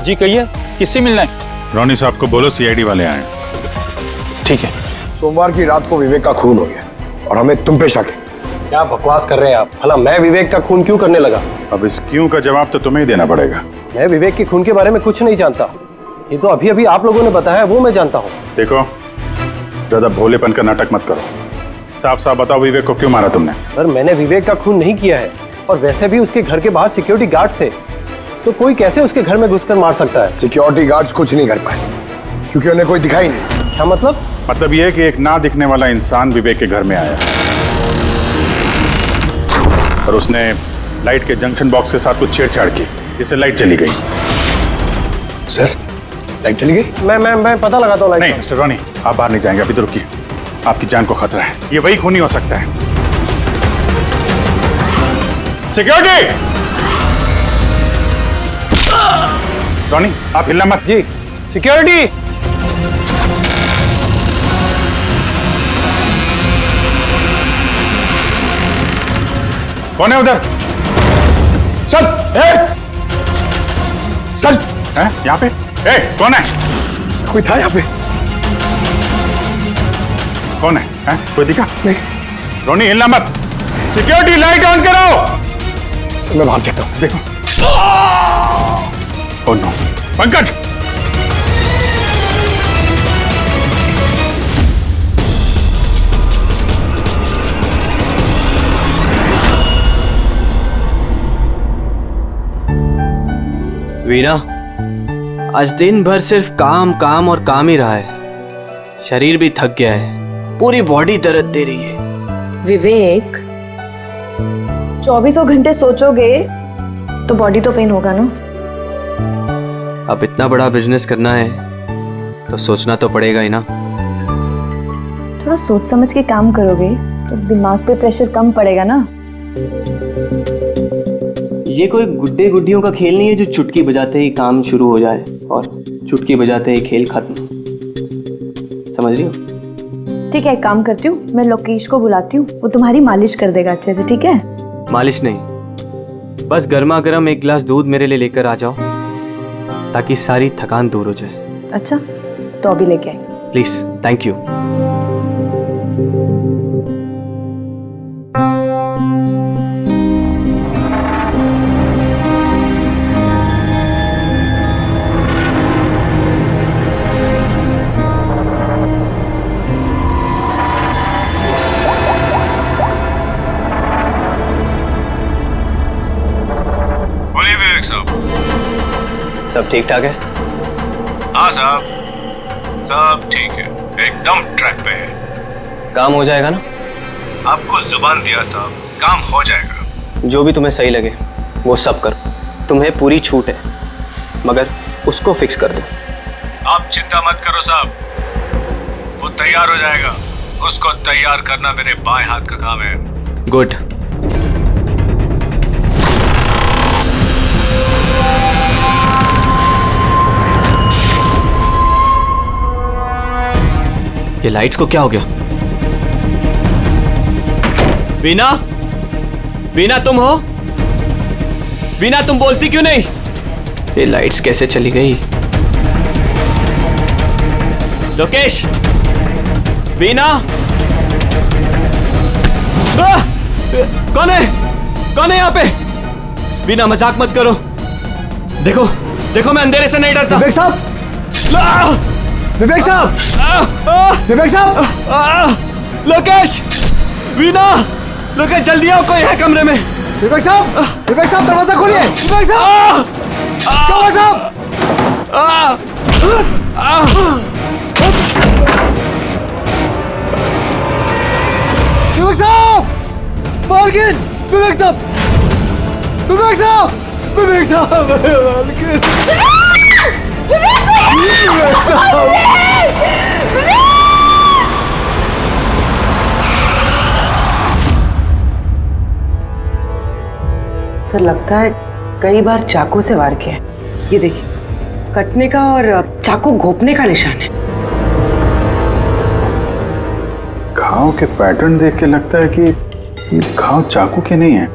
जी कहिए, किससे मिलना है? रोनी साहब को बोलो सीआईडी वाले आए। ठीक है। सोमवार की रात को विवेक का खून हो गया और हमें तुम पे शक है। क्या बकवास कर रहे हैं आप? भला मैं विवेक का खून क्यों करने लगा? अब इस क्यों का जवाब तो तुम्हें ही देना पड़ेगा। मैं विवेक के खून के बारे में कुछ नहीं जानता। ये तो अभी अभी आप लोगों ने बताया, वो मैं जानता हूँ। देखो, ज्यादा भोलेपन का नाटक मत करो। साफ साफ बताओ, विवेक को क्यों मारा तुमने? सर, मैंने विवेक का खून नहीं किया है, और वैसे भी उसके घर के बाहर सिक्योरिटी गार्ड थे, तो कोई कैसे उसके घर में घुसकर मार सकता है? सिक्योरिटी गार्ड्स कुछ नहीं कर पाए क्योंकि उन्हें कोई दिखाई नहीं। क्या मतलब? मतलब यह है कि एक ना दिखने वाला इंसान विवेक के घर में आया और उसने लाइट के जंक्शन बॉक्स के साथ कुछ छेड़छाड़ की, जिससे लाइट चली गई। सर, लाइट चली गई? मैं पता लगाता हूँ। नहीं मिस्टर रॉनी, आप बाहर नहीं जाएंगे, अभी तो रुकिए। आपकी जान को खतरा है, ये वही खूनी हो सकता है। सिक्योरिटी! रॉनी, आप हिलना मत। जी, सिक्योरिटी! कौन है उधर? सर, सर, हैं? यहाँ पे? कौन है? कोई था यहाँ पे? कौन है? हैं? कोई दिखा? नहीं। रोनी, हिलना मत। सिक्योरिटी, लाइट ऑन करो। सर, मैं बाहर जाता हूँ। देखो। Oh no, Pankaj! वीना, आज दिन भर सिर्फ काम काम और काम ही रहा है। शरीर भी थक गया है, पूरी बॉडी दर्द दे रही है। विवेक, 24 घंटे सोचोगे तो बॉडी तो पेन होगा ना। अब इतना बड़ा बिजनेस करना है तो सोचना तो पड़ेगा ही ना। थोड़ा सोच समझ के काम करोगे तो दिमाग पे प्रेशर कम पड़ेगा ना। ये कोई गुड्डे गुड्डियों का खेल नहीं है जो चुटकी बजाते ही काम शुरू हो जाए और चुटकी बजाते ही खेल खत्म। समझ रही हो? ठीक है, एक काम करती हूँ, मैं लोकेश को बुलाती हूँ, वो तुम्हारी मालिश कर देगा अच्छे से। ठीक है? मालिश नहीं, बस गर्मा गर्म एक गिलास दूध मेरे लिए लेकर आ जाओ ताकि सारी थकान दूर हो जाए। अच्छा, तो अभी लेके आए। Please, thank you. सब ठीक ठाक है? हाँ साहब, सब ठीक है, एकदम ट्रैक पे है। काम हो जाएगा ना? आपको जुबान दिया साहब, काम हो जाएगा। जो भी तुम्हें सही लगे वो सब करो, तुम्हें पूरी छूट है, मगर उसको फिक्स कर दो। आप चिंता मत करो साहब, वो तैयार हो जाएगा। उसको तैयार करना मेरे बाएं हाथ का काम है। गुड। ये लाइट्स को क्या हो गया? वीना, वीना तुम हो? वीना, तुम बोलती क्यों नहीं? ये लाइट्स कैसे चली गई? लोकेश, वीना, कौन है? कौन है यहाँ पे? वीना, मजाक मत करो। देखो देखो, मैं अंधेरे से नहीं डरता। विवेक साहब! विवेक साहब! विवेक साहब! लोकेश! वीना! लोकेश, जल्दी आओ, कोई है कमरे में। विवेक साहब! विवेक साहब, दरवाजा खोलिए! विवेक साहब! विवेक साहब! विवेक साहब! मालकिन! विवेक साहब! विवेक साहब! विवेक साहब! मालकिन! विवेक साहब! सर, लगता है कई बार चाकू से वार किया है। ये देखिए, कटने का और चाकू घोंपने का निशान है। घाव के पैटर्न देख के लगता है कि ये घाव चाकू के नहीं है,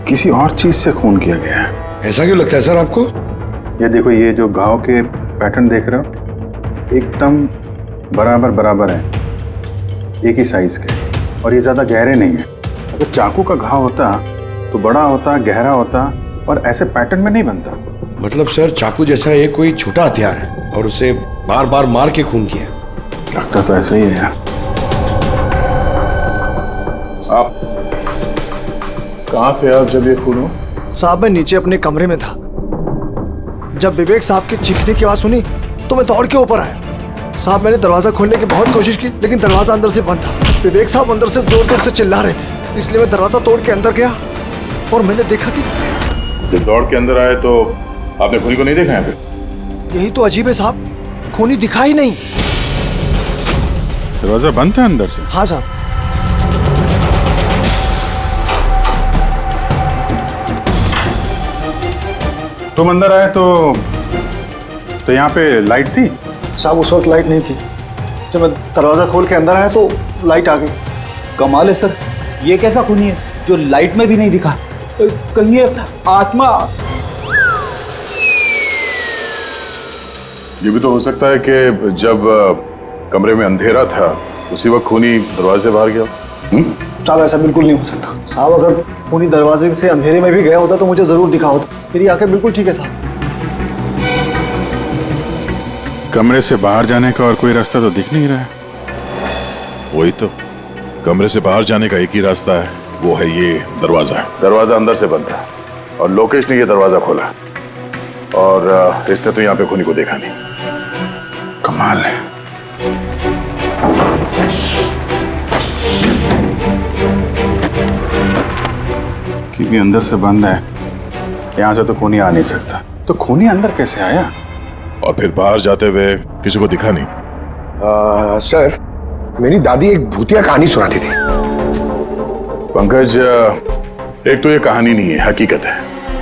किसी और चीज से खून किया गया है। ऐसा क्यों लगता है सर आपको? ये देखो, ये जो घाव के पैटर्न देख रहे हो एकदम बराबर बराबर है, एक ही साइज के, और ये ज़्यादा गहरे नहीं है। अगर चाकू का घाव होता तो बड़ा होता, गहरा होता, और ऐसे पैटर्न में नहीं बनता। मतलब सर, चाकू जैसा ये कोई छोटा हथियार है और उसे बार बार मार के खून किया। लगता तो ऐसा ही है यार। आप कहाँ थे आप जब ये खून हो? साहब मैं नीचे अपने कमरे में था। जब विवेक साहब की चीखने की आवाज सुनी तो मैं दौड़ के ऊपर आया। साहब मैंने दरवाजा खोलने की बहुत कोशिश की, लेकिन दरवाजा अंदर से बंद था। विवेक साहब अंदर से जोर जोर से चिल्ला रहे थे, इसलिए मैं दरवाजा तोड़ के अंदर गया और मैंने देखा कि जब दौड़ के अंदर आए तो आपने खूनी को नहीं देखा यहाँ पे? यही तो अजीब है साहब, खूनी दिखा ही नहीं। दरवाजा बंद था अंदर से? हाँ साहब। तुम अंदर आए तो यहाँ पे लाइट थी? साहब उस वक्त लाइट नहीं थी। जब मैं दरवाजा खोल के अंदर आया तो लाइट आ गई। कमाल है सर, ये कैसा खूनी है जो लाइट में भी नहीं दिखा? कहीं ये आत्मा। ये भी तो हो सकता है कि जब कमरे में अंधेरा था उसी वक्त खूनी दरवाजे से बाहर गया। साहब ऐसा बिल्कुल नहीं हो सकता। साहब अगर खूनी दरवाजे से अंधेरे में भी गया होता तो मुझे जरूर दिखा होता। मेरी आंखें बिल्कुल ठीक है साहब। कमरे से बाहर जाने का और कोई रास्ता तो दिख नहीं रहा है। वही तो, कमरे से बाहर जाने का एक ही रास्ता है, वो है ये दरवाजा। दरवाजा अंदर से बंद था और लोकेश ने ये दरवाजा खोला, और इसने तो यहाँ पे खूनी को देखा नहीं। कमाल है। कि भी अंदर से बंद है, यहाँ से तो खूनी आ नहीं सकता। तो खूनी अंदर कैसे आया? और फिर बाहर जाते हुए किसी को दिखा नहीं? सर, मेरी दादी एक भूतिया कहानी सुनाती थी। पंकज, एक तो ये कहानी नहीं है, हकीकत है,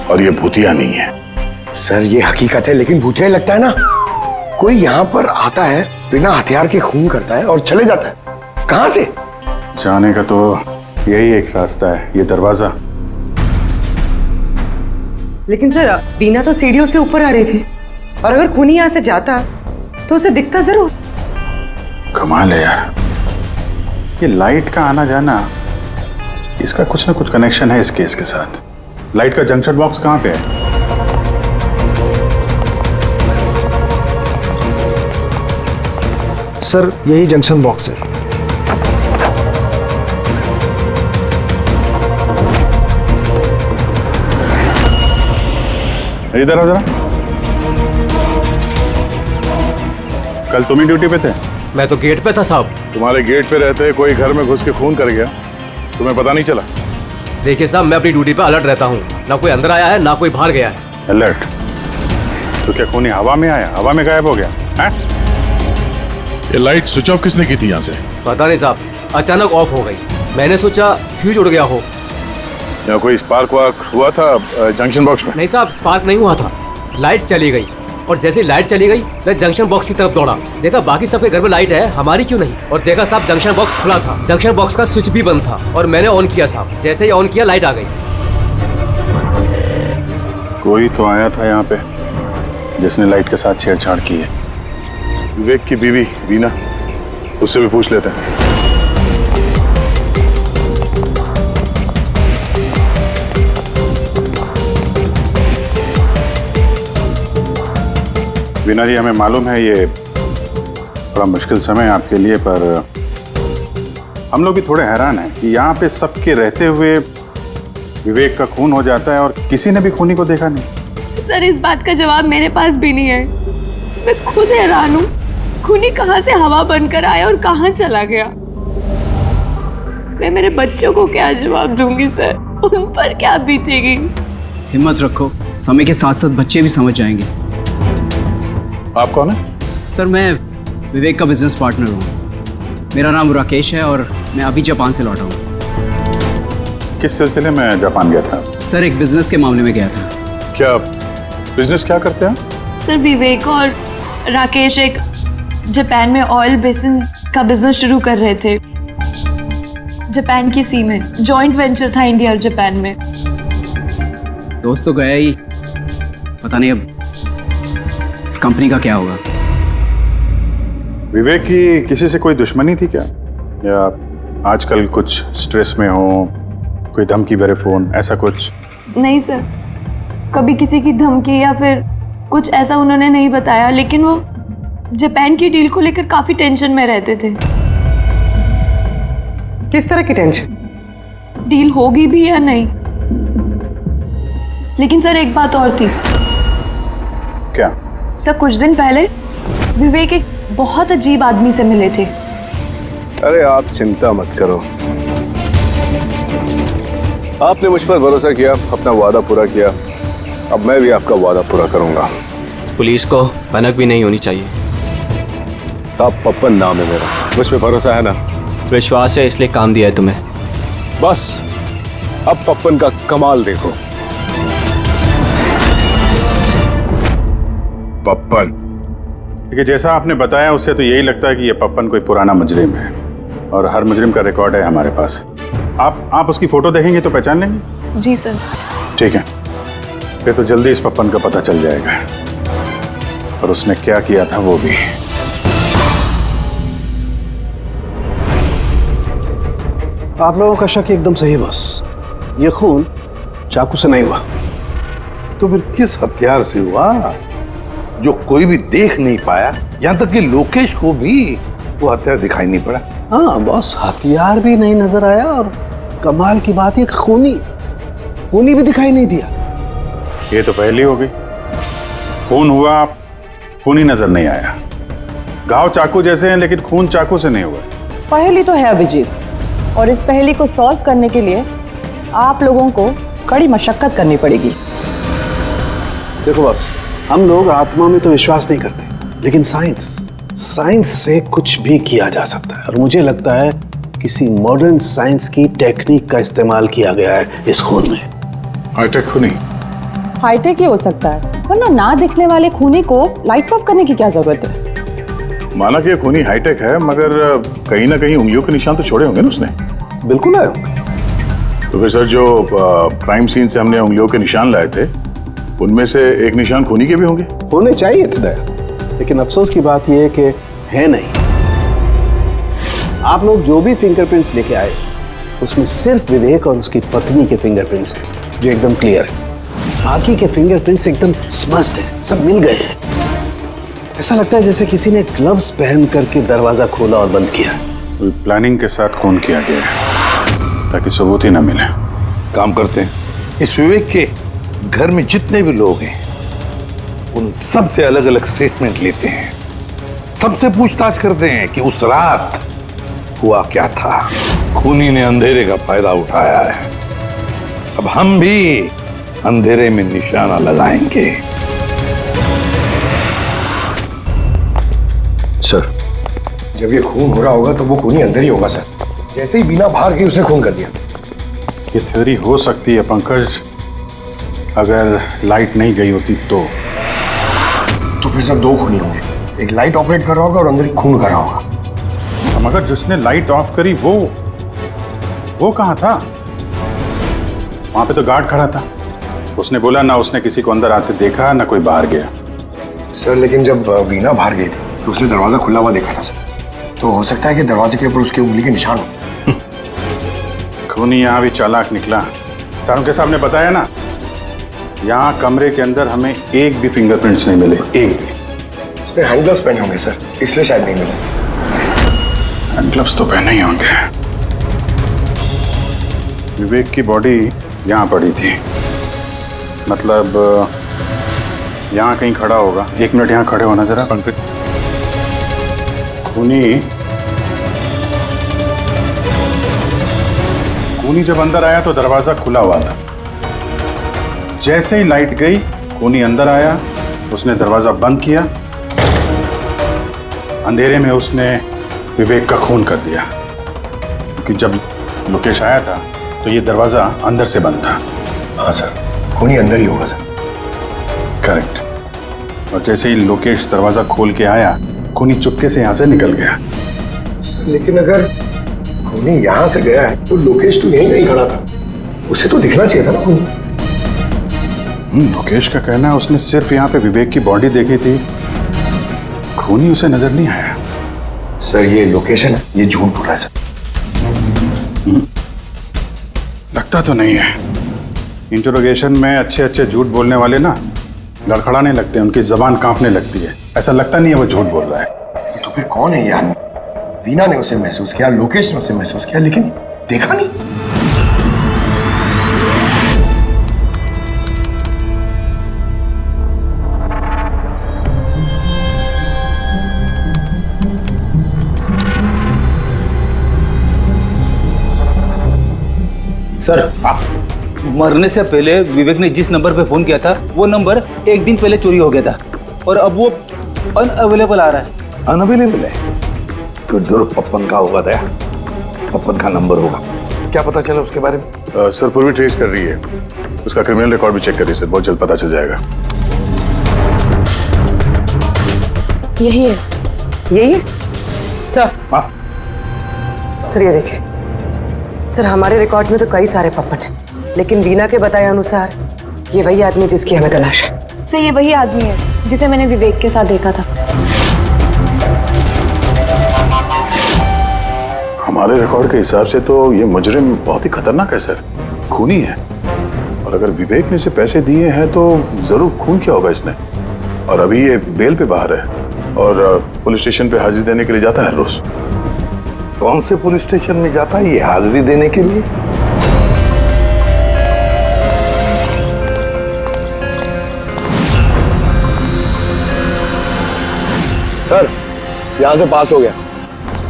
और ये भूतिया नहीं है। सर ये हकीकत है, लेकिन भूतिया ही लगता है ना। कोई यहाँ पर आता है, बिना हथियार के खून करता है और चले जाता है। कहाँ से? जाने का तो यही एक रास्ता है, ये दरवाजा। लेकिन सर बीना तो सीढ़ियों से ऊपर आ रही थी, और अगर खूनी यहाँ से जाता तो उसे दिखता जरूर। कमाल है यार, ये लाइट का आना जाना, इसका कुछ ना कुछ कनेक्शन है इस केस के साथ। लाइट का जंक्शन बॉक्स कहाँ पे है? सर यही जंक्शन बॉक्स है। इधर आओ जरा। कल तुम ही ड्यूटी पे थे? मैं तो गेट पे था साहब। तुम्हारे गेट पे रहते कोई घर में घुस के खून कर गया, तुम्हें पता नहीं चला? देखिए साहब, मैं अपनी ड्यूटी पे अलर्ट रहता हूँ, ना कोई अंदर आया है ना कोई बाहर गया है। अलर्ट? तो क्या खूनी हवा में आया, हवा में गायब हो गया है? ये लाइट स्विच ऑफ किसने की थी यहाँ से? पता नहीं साहब, अचानक ऑफ हो गई। मैंने सोचा फ्यूज उड़ गया हो। या कोई स्पार्क वार्क हुआ था जंक्शन बॉक्स में? नहीं साहब, स्पार्क नहीं हुआ था, लाइट चली गई, और जैसे लाइट चली गई मैं जंक्शन बॉक्स की तरफ दौड़ा। देखा बाकी सबके घर में लाइट है, हमारी क्यों नहीं? और देखा साहब जंक्शन बॉक्स खुला था, जंक्शन बॉक्स का स्विच भी बंद था, और मैंने ऑन किया साहब। जैसे ही ऑन किया लाइट आ गई। कोई तो आया था यहाँ पे जिसने लाइट के साथ छेड़छाड़ की है। विवेक की बीवी वीना, उससे भी पूछ लेते हैं। वीना जी, हमें मालूम है ये बड़ा मुश्किल समय है आपके लिए, पर हम लोग भी थोड़े हैरान हैं कि यहाँ पे सबके रहते हुए विवेक का खून हो जाता है और किसी ने भी खूनी को देखा नहीं। सर इस बात का जवाब मेरे पास भी नहीं है। मैं खुद हैरान हूँ, खूनी कहाँ से हवा बनकर आया और कहाँ चला गया। मैं मेरे बच्चों को क्या जवाब दूंगी सर, उन पर क्या बीतेगी। हिम्मत रखो, समय के साथ साथ बच्चे भी समझ जाएंगे। आप कौन है? सर मैं विवेक का बिजनेस पार्टनर हूँ। मेरा नाम राकेश है और मैं अभी जापान से लौटा हूँ। किस सिलसिले में जापान गया था? सर एक बिजनेस के मामले में गया था। क्या बिजनेस क्या करते हैं? सर विवेक और राकेश एक जापान में ऑयल बेसिन का बिजनेस शुरू कर रहे थे, जापान की सी में। जॉइंट वेंचर था इंडिया और जापान में। दोस्त तो गया ही, पता नहीं अब कंपनी का क्या होगा? विवेक की किसी से कोई दुश्मनी थी क्या, या आजकल कुछ स्ट्रेस में हो, कोई धमकी भरे फोन, ऐसा कुछ? नहीं सर, कभी किसी की धमकी या फिर कुछ ऐसा उन्होंने नहीं बताया, लेकिन वो जापान की डील को लेकर काफी टेंशन में रहते थे। किस तरह की टेंशन? डील होगी भी या नहीं। लेकिन सर एक बात और थी। क्या? सर कुछ दिन पहले विवेक एक बहुत अजीब आदमी से मिले थे। अरे आप चिंता मत करो, आपने मुझ पर भरोसा किया, अपना वादा पूरा किया, अब मैं भी आपका वादा पूरा करूंगा। पुलिस को भनक भी नहीं होनी चाहिए। साहब पप्पन नाम है मेरा, मुझ पे भरोसा है ना? विश्वास है इसलिए काम दिया है तुम्हें। बस अब पप्पन का कमाल देखो। पप्पन? देखिए, जैसा आपने बताया उससे तो यही लगता है कि ये पप्पन कोई पुराना मुजरिम है, और हर मुजरिम का रिकॉर्ड है हमारे पास। आप उसकी फोटो देखेंगे तो पहचान लेंगे? जी सर। ठीक है, फिर तो जल्दी इस पप्पन का पता चल जाएगा, और उसने क्या किया था वो भी। आप लोगों का शक एकदम सही है बॉस, ये खून चाकू से नहीं हुआ। तो फिर किस हथियार से हुआ जो कोई भी देख नहीं पाया, यहाँ तक कि लोकेश को भी वो हथियार दिखाई नहीं पड़ा? हाँ बॉस, हथियार भी नहीं नजर आया, और कमाल की बात है खूनी भी दिखाई नहीं दिया। ये तो पहली हो गई, खून हुआ, खून ही नजर नहीं आया। घाव चाकू जैसे हैं लेकिन खून चाकू से नहीं हुआ। पहेली तो है अभिजीत, और इस पहेली को सॉल्व करने के लिए आप लोगों को कड़ी मशक्कत करनी पड़ेगी। देखो बॉस, हम लोग आत्मा में तो विश्वास नहीं करते, लेकिन साइंस से कुछ भी किया जा सकता है, और मुझे लगता है किसी मॉडर्न साइंस की टेक्निक का इस्तेमाल किया गया है इस खून में। हाईटेक खूनी? हाईटेक ही हो सकता है, वरना ना दिखने वाले खूनी को लाइट्स ऑफ करने की क्या जरूरत है? माना कि ये खूनी हाईटेक है, मगर कहीं ना कहीं उंगलियों के निशान तो छोड़े होंगे ना उसने? बिल्कुल आए होंगे। तो फिर सर, जो क्राइम सीन से हमने उंगलियों के निशान लाए थे, उनमें से एक निशान खूनी के भी होंगे? होने चाहिए थे दया, लेकिन अफसोस की बात यह है कि है नहीं। आप लोग जो भी फिंगरप्रिंट्स लेके आए, उसमें सिर्फ विवेक और उसकी पत्नी के फिंगरप्रिंट्स हैं, जो एकदम क्लियर है। बाकी के फिंगरप्रिंट्स एकदम स्मस्ट हैं, सब मिल गए हैं। ऐसा लगता है जैसे किसी ने ग्लव्स पहन करके दरवाजा खोला और बंद किया। कोई प्लानिंग के साथ खून किया गया है, ताकि सबूत ही ना मिले। काम करते हैं, इस विवेक के घर में जितने भी लोग हैं, उन सब से अलग अलग स्टेटमेंट लेते हैं, सबसे पूछताछ करते हैं कि उस रात हुआ क्या था। खूनी ने अंधेरे का फायदा उठाया है, अब हम भी अंधेरे में निशाना लगाएंगे। सर, जब ये खून हो रहा होगा तो वो खूनी अंदर ही होगा सर। जैसे ही बीना बाहर गई उसने खून कर दिया। ये थ्योरी हो सकती है पंकज, अगर लाइट नहीं गई होती तो फिर सर दो खूनी होंगे, एक लाइट ऑपरेट कर रहा होगा और अंदर ही खून कर रहा होगा। मगर जिसने लाइट ऑफ करी वो कहाँ था? वहां पे तो गार्ड खड़ा था, उसने बोला ना उसने किसी को अंदर आते देखा ना कोई बाहर गया। सर लेकिन जब वीना बाहर गई थी तो उसने दरवाजा खुला हुआ देखा था सर, तो हो सकता है कि दरवाजे के ऊपर उसकी उंगली के निशान हो। खूनी यहाँ भी चालाक निकला। सारों के साहब ने बताया ना, यहाँ कमरे के अंदर हमें एक भी फिंगरप्रिंट्स नहीं मिले, एक भी। उसने हैंड ग्लव्स पहने होंगे सर, इसलिए शायद नहीं मिले। हैंड ग्लव्स तो पहने ही होंगे। विवेक की बॉडी यहाँ पड़ी थी, मतलब यहाँ कहीं खड़ा होगा। 1 मिनट यहाँ खड़े होना जरा पंकज। खूनी जब अंदर आया तो दरवाजा खुला हुआ था। जैसे ही लाइट गई, खूनी अंदर आया, उसने दरवाजा बंद किया, अंधेरे में उसने विवेक का खून कर दिया। क्योंकि जब लोकेश आया था तो ये दरवाजा अंदर से बंद था। हाँ सर, खूनी अंदर ही होगा सर। करेक्ट। और जैसे ही लोकेश दरवाजा खोल के आया, खूनी चुपके से यहाँ से निकल गया। लेकिन अगर खूनी यहाँ से गया है तो लोकेश तो यहीं कहीं खड़ा था, उसे तो दिखना चाहिए था ना खूनी। लोकेश का कहना है उसने सिर्फ यहाँ पे विवेक की बॉडी देखी थी खूनी उसे नजर नहीं आया। सर ये लोकेशन है, ये झूठ बोल रहा है सर। लगता तो नहीं है। इंटरोगेशन में अच्छे अच्छे झूठ बोलने वाले ना लड़खड़ाने लगते हैं, उनकी जबान कांपने लगती है। ऐसा लगता नहीं है वो झूठ बोल रहा है। तो फिर कौन है ये आदमी? वीना ने उसे महसूस किया, लोकेश ने उसे महसूस किया, लेकिन देखा नहीं। सर, मरने से पहले विवेक ने जिस नंबर पे फोन किया था वो नंबर एक दिन पहले चोरी हो गया था और अब वो अनअवेलेबल आ रहा है। अनअवेलेबल है तो जरूर पप्पन का होगा। दया, पप्पन का नंबर होगा। क्या पता चला उसके बारे में? सर पूरी ट्रेस कर रही है, उसका क्रिमिनल रिकॉर्ड भी चेक करिए सर, बहुत जल्द पता चल जाएगा। यही है। यही है सर। हाँ सर ये देखिए सर, हमारे रिकॉर्ड्स में तो कई सारे पप्पन हैं, लेकिन वीना के बताए अनुसार ये वही आदमी जिसकी हमें तलाश है। सर ये वही आदमी है जिसे मैंने विवेक के साथ देखा था। हमारे रिकॉर्ड के हिसाब से तो ये मुजरिम बहुत ही खतरनाक है सर, खूनी है। और अगर विवेक ने इसे पैसे दिए हैं तो जरूर खून किया होगा इसने। और अभी ये बेल पे बाहर है और पुलिस स्टेशन पे हाजिरी देने के लिए जाता है हर रोज। कौन से पुलिस स्टेशन में जाता है ये हाजिरी देने के लिए? सर यहां से पास हो गया।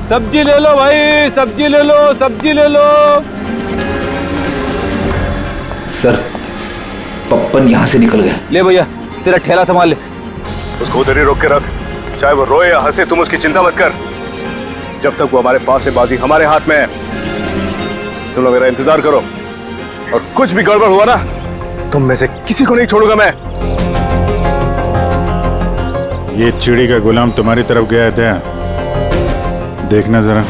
सब्जी ले लो भाई, सब्जी ले लो, सब्जी ले लो। सर पप्पन यहाँ से निकल गया। ले भैया तेरा ठेला संभाल ले। उसको उधर ही रोक के रख, चाहे वो रोए या हंसे, तुम उसकी चिंता मत कर। जब तक वो हमारे पास है, बाजी हमारे हाथ में है। तुम लोग मेरा इंतजार करो और कुछ भी गड़बड़ हुआ ना, तुम में से किसी को नहीं छोड़ूंगा मैं। ये चिड़ी का गुलाम तुम्हारी तरफ गया था, देखना जरा।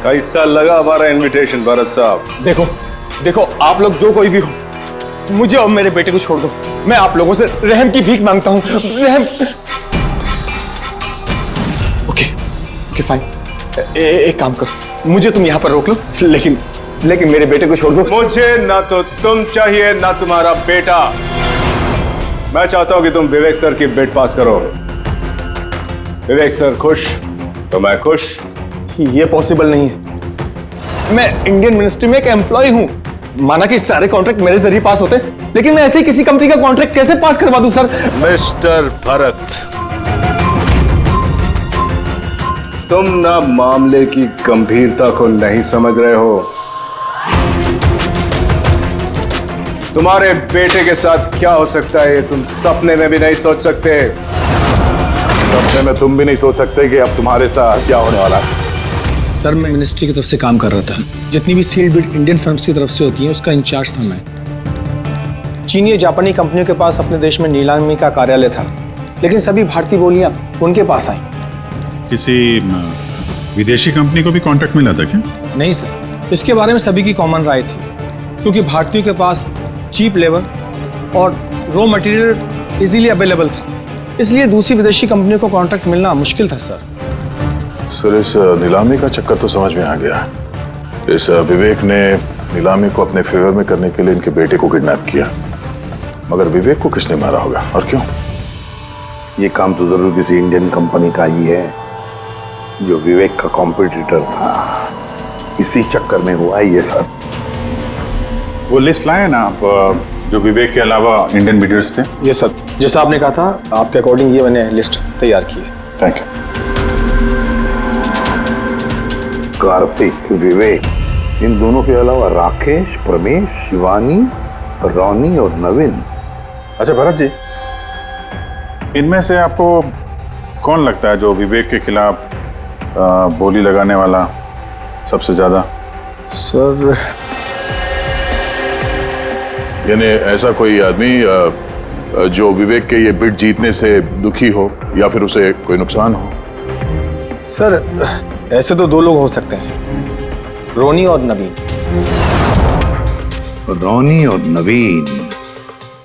कैसा लगा हमारा इनविटेशन भरत साहब? देखो देखो, आप लोग जो कोई भी हो, मुझे और मेरे बेटे को छोड़ दो। मैं आप लोगों से रहम की भीख मांगता हूं। रहम। Okay fine. एक काम करो, मुझे तुम यहां पर रोक लो, लेकिन मेरे बेटे को छोड़ दो। मुझे ना तो तुम चाहिए ना तुम्हारा बेटा। मैं चाहता हूं कि तुम विवेक सर की बिड पास करो। विवेक सर खुश तो मैं खुश। ये पॉसिबल नहीं है। मैं इंडियन मिनिस्ट्री में एक एम्प्लॉय हूं। माना कि सारे कॉन्ट्रैक्ट मेरे जरिए पास होते, लेकिन मैं ऐसे ही किसी कंपनी का कॉन्ट्रैक्ट कैसे पास करवा दूं सर? मिस्टर भरत, तुम ना मामले की गंभीरता को नहीं समझ रहे हो। तुम्हारे बेटे के साथ क्या हो सकता है ये तुम सपने में भी नहीं सोच सकते। सपने में तुम भी नहीं सोच सकते कि अब तुम्हारे साथ क्या होने वाला है। सर मैं मिनिस्ट्री की तरफ से काम कर रहा था। जितनी भी सील्ड बिड इंडियन फर्म्स की तरफ से होती हैं उसका इंचार्ज था मैं। चीनी जापानी कंपनियों के पास अपने देश में नीलामी का कार्यालय था, लेकिन सभी भारतीय बोलियां उनके पास आई। किसी विदेशी कंपनी को भी कॉन्ट्रैक्ट मिला था क्या? नहीं सर, इसके बारे में सभी की कॉमन राय थी, क्योंकि भारतीयों के पास चीप लेबर और रॉ मटेरियल इजीली अवेलेबल था, इसलिए दूसरी विदेशी कंपनियों को कॉन्ट्रैक्ट मिलना मुश्किल था सर। सर इस नीलामी का चक्कर तो समझ में आ गया। इस विवेक ने नीलामी को अपने फेवर में करने के लिए इनके बेटे को किडनैप किया, मगर विवेक को किसने मारा होगा और क्यों? ये काम तो जरूर किसी इंडियन कंपनी का ही है जो विवेक का कॉम्पिटिटर था। इसी चक्कर में हुआ ये सर। वो लिस्ट लाए ना आप, जो विवेक के अलावा इंडियन बिडर्स थे? ये सर, जैसा आपने कहा था आपके अकॉर्डिंग ये मैंने लिस्ट तैयार की है। Thank you. कार्तिक, विवेक, इन दोनों के अलावा राकेश, प्रमेश, शिवानी, रोनी और नवीन। अच्छा भरत जी, इनमें से आपको कौन लगता है जो विवेक के खिलाफ बोली लगाने वाला सबसे ज्यादा? सर यानी ऐसा कोई आदमी जो विवेक के ये बिड जीतने से दुखी हो या फिर उसे कोई नुकसान हो? सर ऐसे तो दो लोग हो सकते हैं, रोनी और नवीन। रोनी और नवीन?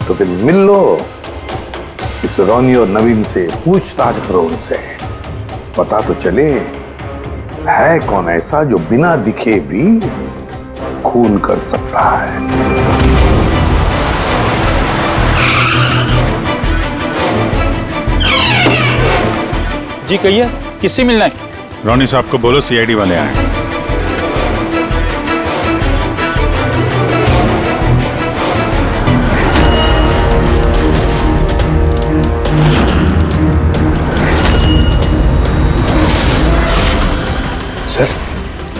तो फिर मिल लो, इस रोनी और नवीन से पूछताछ करो, उनसे पता तो चले है कौन ऐसा जो बिना दिखे भी खून कर सकता है। जी कहिए, किससे मिलना है? रोनी साहब को बोलो सीआईडी वाले आए। सर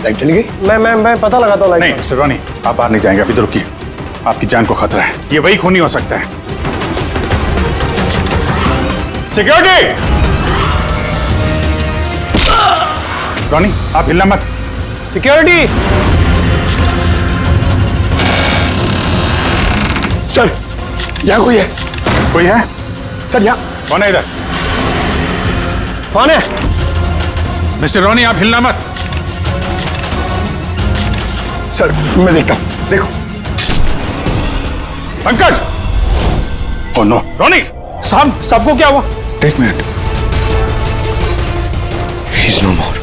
लाइट चली गई? मैं पता लगाता हूँ। नहीं मिस्टर रोनी, आप बाहर नहीं जाएंगे, अभी तो रुकिए, आपकी जान को खतरा है, ये वही खूनी हो सकता है। सिक्योरिटी! रोनी आप हिलना मत। सिक्योरिटी! सर यहाँ कोई है? कोई है? सर यहाँ कौन है इधर? कौन है? मिस्टर रोनी आप हिलना मत। सर मैं देखता हूँ। देखो पंकज! ओह नो रोनी! साहब सबको क्या हुआ? एक मिनट, He's no more।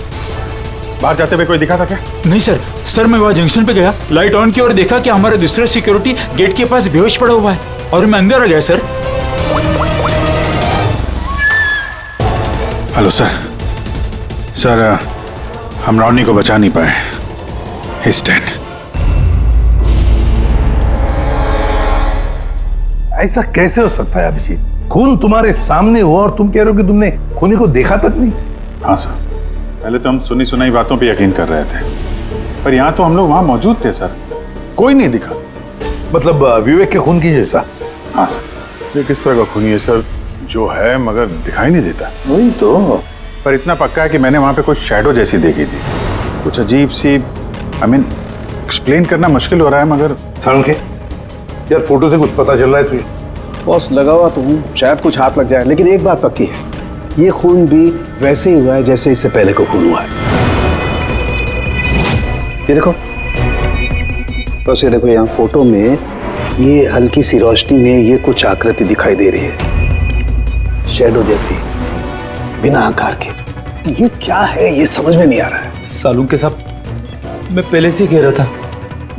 बाहर जाते हुए कोई दिखा था क्या? नहीं सर, सर मैं वहाँ जंक्शन पे गया, लाइट ऑन की और देखा कि हमारा दूसरा सिक्योरिटी गेट के पास बेहोश पड़ा हुआ है और मैं अंदर आ गया सर। Hello sir. सर हम रोनी को बचा नहीं पाए। He's dead। ऐसा कैसे हो सकता है अभिजीत? खून तुम्हारे सामने हुआ और तुम कह रहे हो कि तुमने खूनी को देखा तक नहीं? हाँ सर, पहले तो हम सुनी सुनाई बातों पे यकीन कर रहे थे, पर यहाँ तो हम लोग वहाँ मौजूद थे सर, कोई नहीं दिखा। मतलब विवेक के खून की जैसा? हाँ सर। ये किस तरह का खूनी है सर, जो है मगर दिखाई नहीं देता? वही तो। पर इतना पक्का है कि मैंने वहाँ पे कुछ शैडो जैसी देखी थी, कुछ अजीब सी, एक्सप्लेन करना मुश्किल हो रहा है मगर। सालुंखे, यार फोटो से कुछ पता चल रहा है तुझे? बॉस लगा हुआ तो हूँ, शायद कुछ हाथ लग जाए, लेकिन एक बात पक्की है, ये खून भी वैसे ही हुआ है जैसे इससे पहले को खून हुआ है। ये देखो, बस ये देखो, यहाँ फोटो में ये हल्की सी रोशनी में ये कुछ आकृति दिखाई दे रही है, शैडो जैसी, बिना आकार के। ये क्या है ये समझ में नहीं आ रहा है। सालुंखे साहब, मैं पहले से कह रहा था,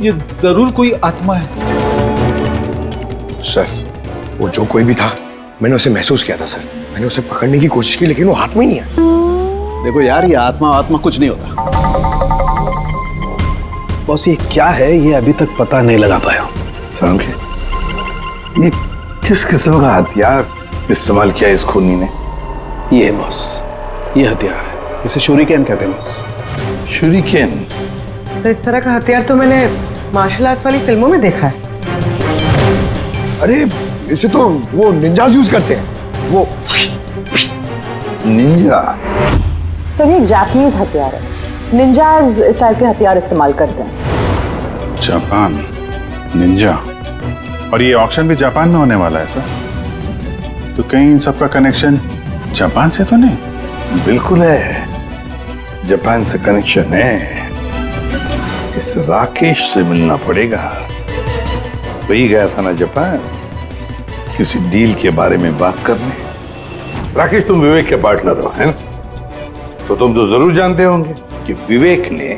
ये जरूर कोई आत्मा है। सर वो जो कोई भी था, मैंने उसे महसूस किया था सर, मैंने उसे पकड़ने की कोशिश की लेकिन वो हाथ में ही नहीं है। देखो यार, ये आत्मा कुछ नहीं होता। बॉस ये क्या है ये अभी तक पता नहीं लगा पाया। सालुंखे, ये किस किस्म का हथियार इस्तेमाल किया इस खूनी ने? ये बॉस, ये हथियार है, इसे शूरिकेन कहते हैं बॉस। शूरिकेन? तो इस तरह का हथियार तो मैंने मार्शल आर्ट्स वाली फिल्मों में देखा है। अरे इसे तो वो निंजाज यूज करते हैं, वो निंजा। सर ये जापानीज हथियार है, निंजाज स्टाइल के हथियार इस्तेमाल करते हैं। जापान निंजा, और ये ऑक्शन भी जापान में होने वाला है सर, तो कहीं इन सबका कनेक्शन जापान से तो नहीं? बिल्कुल है, जापान से कनेक्शन है। इस राकेश से मिलना पड़ेगा, वही गया था ना जापान किसी डील के बारे में बात करने। राकेश, तुम विवेक के पार्टनर हो, है ना? तो तुम तो जरूर जानते होंगे कि विवेक ने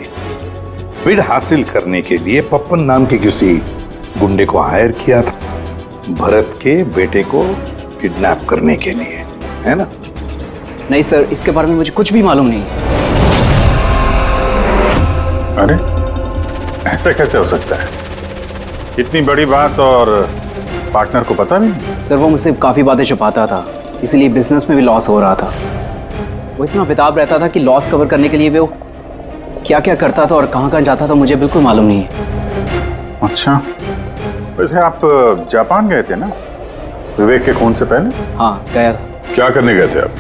बिड हासिल करने के लिए पप्पन नाम के किसी गुंडे को हायर किया था, भरत के बेटे को किडनैप करने के लिए, है ना? नहीं सर, इसके बारे में मुझे कुछ भी मालूम नहीं। अरे ऐसा कैसे हो सकता है? इतनी बड़ी बात और पार्टनर को पता भी नहीं? सर वो मुझसे काफ़ी बातें छुपाता था, इसलिए बिजनेस में भी लॉस हो रहा था। वो इतना बेताब रहता था कि लॉस कवर करने के लिए वो क्या क्या करता था और कहाँ कहाँ जाता था मुझे बिल्कुल मालूम नहीं है। अच्छा, वैसे आप जापान गए थे ना विवेक के खून से पहले? हाँ गया था। क्या करने गए थे आप?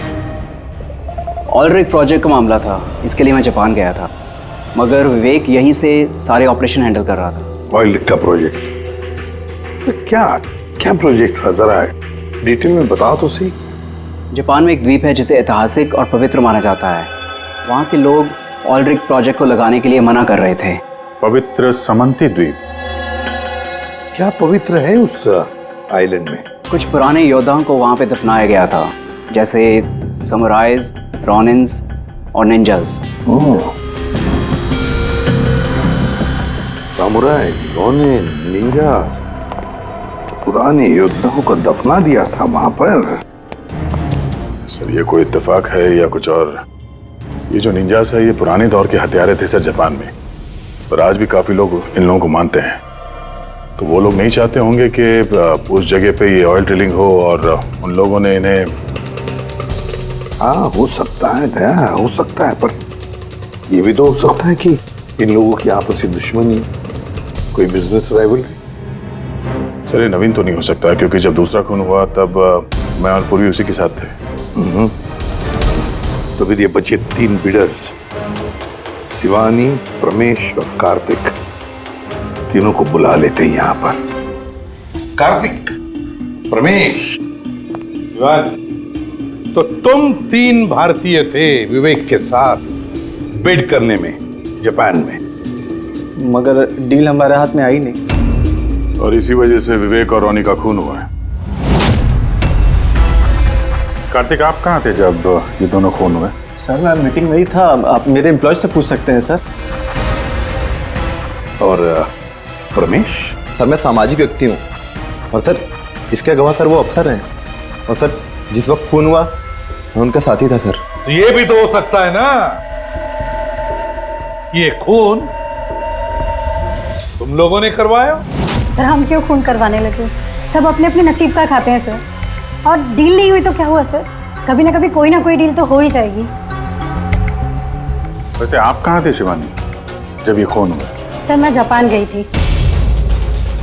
ऑयल रिग प्रोजेक्ट का मामला था, इसके लिए मैं जापान गया था, मगर विवेक यहीं से सारे ऑपरेशन हैंडल कर रहा था। ऑयल रिग का प्रोजेक्ट? क्या क्या प्रोजेक्ट था, जरा डिटेल में बताओ तो सही। जापान में एक द्वीप है जिसे ऐतिहासिक और पवित्र माना जाता है। वहाँ के लोग ऑलरिक प्रोजेक्ट को लगाने के लिए मना कर रहे थे। पवित्र समंती द्वीप, क्या पवित्र है उस आइलैंड में? कुछ पुराने योद्धाओं को वहाँ पे दफनाया गया था, जैसे समुराइज, रॉनिन्स और निंजास। सामुराई, रोनिन, निंजास, पुराने योद्धाओं को दफना दिया था वहां पर। सर ये कोई इत्तेफाक है या कुछ और? ये जो निंजास है ये पुराने दौर के हथियारे थे सर जापान में, पर आज भी काफी लोग इन लोगों को मानते हैं। तो वो लोग नहीं चाहते होंगे कि उस जगह पे ये ऑयल ड्रिलिंग हो और उन लोगों ने इन्हें। हाँ हो सकता है दया, हो सकता है, पर ये भी तो हो सकता है कि इन लोगों की आपसी दुश्मनी, कोई बिजनेस राइवल। सर ये नवीन तो नहीं हो सकता, क्योंकि जब दूसरा खून हुआ तब मैं और पूर्वी उसी के साथ थे। तो फिर ये बचे 3 बिडर्स, शिवानी, प्रमेश और कार्तिक, तीनों को बुला लेते हैं यहाँ पर। कार्तिक, प्रमेश, शिवानी, तो तुम 3 भारतीय थे विवेक के साथ बिड करने में जापान में, मगर डील हमारे हाथ में आई नहीं, और इसी वजह से विवेक और रोनी का खून हुआ है। कार्तिक आप कहाँ थे जब ये दोनों खून हुए? सर मैं मीटिंग में ही था, आप मेरे एम्प्लॉय से पूछ सकते हैं सर। और प्रमेश? सर मैं सामाजिक व्यक्ति हूँ, और सर इसके गवाह सर वो अफसर हैं, और सर जिस वक्त खून हुआ मैं उनका साथी था सर। तो ये भी तो हो सकता है ना कि ये खून तुम लोगों ने करवाया। सर हम क्यों खून करवाने लगे, सब अपने अपने नसीब का खाते हैं सर। और डील नहीं हुई तो क्या हुआ सर, कभी ना कभी कोई ना कोई डील तो हो ही जाएगी। वैसे आप कहाँ थे शिवानी जब ये खून हुआ? सर मैं जापान गई थी।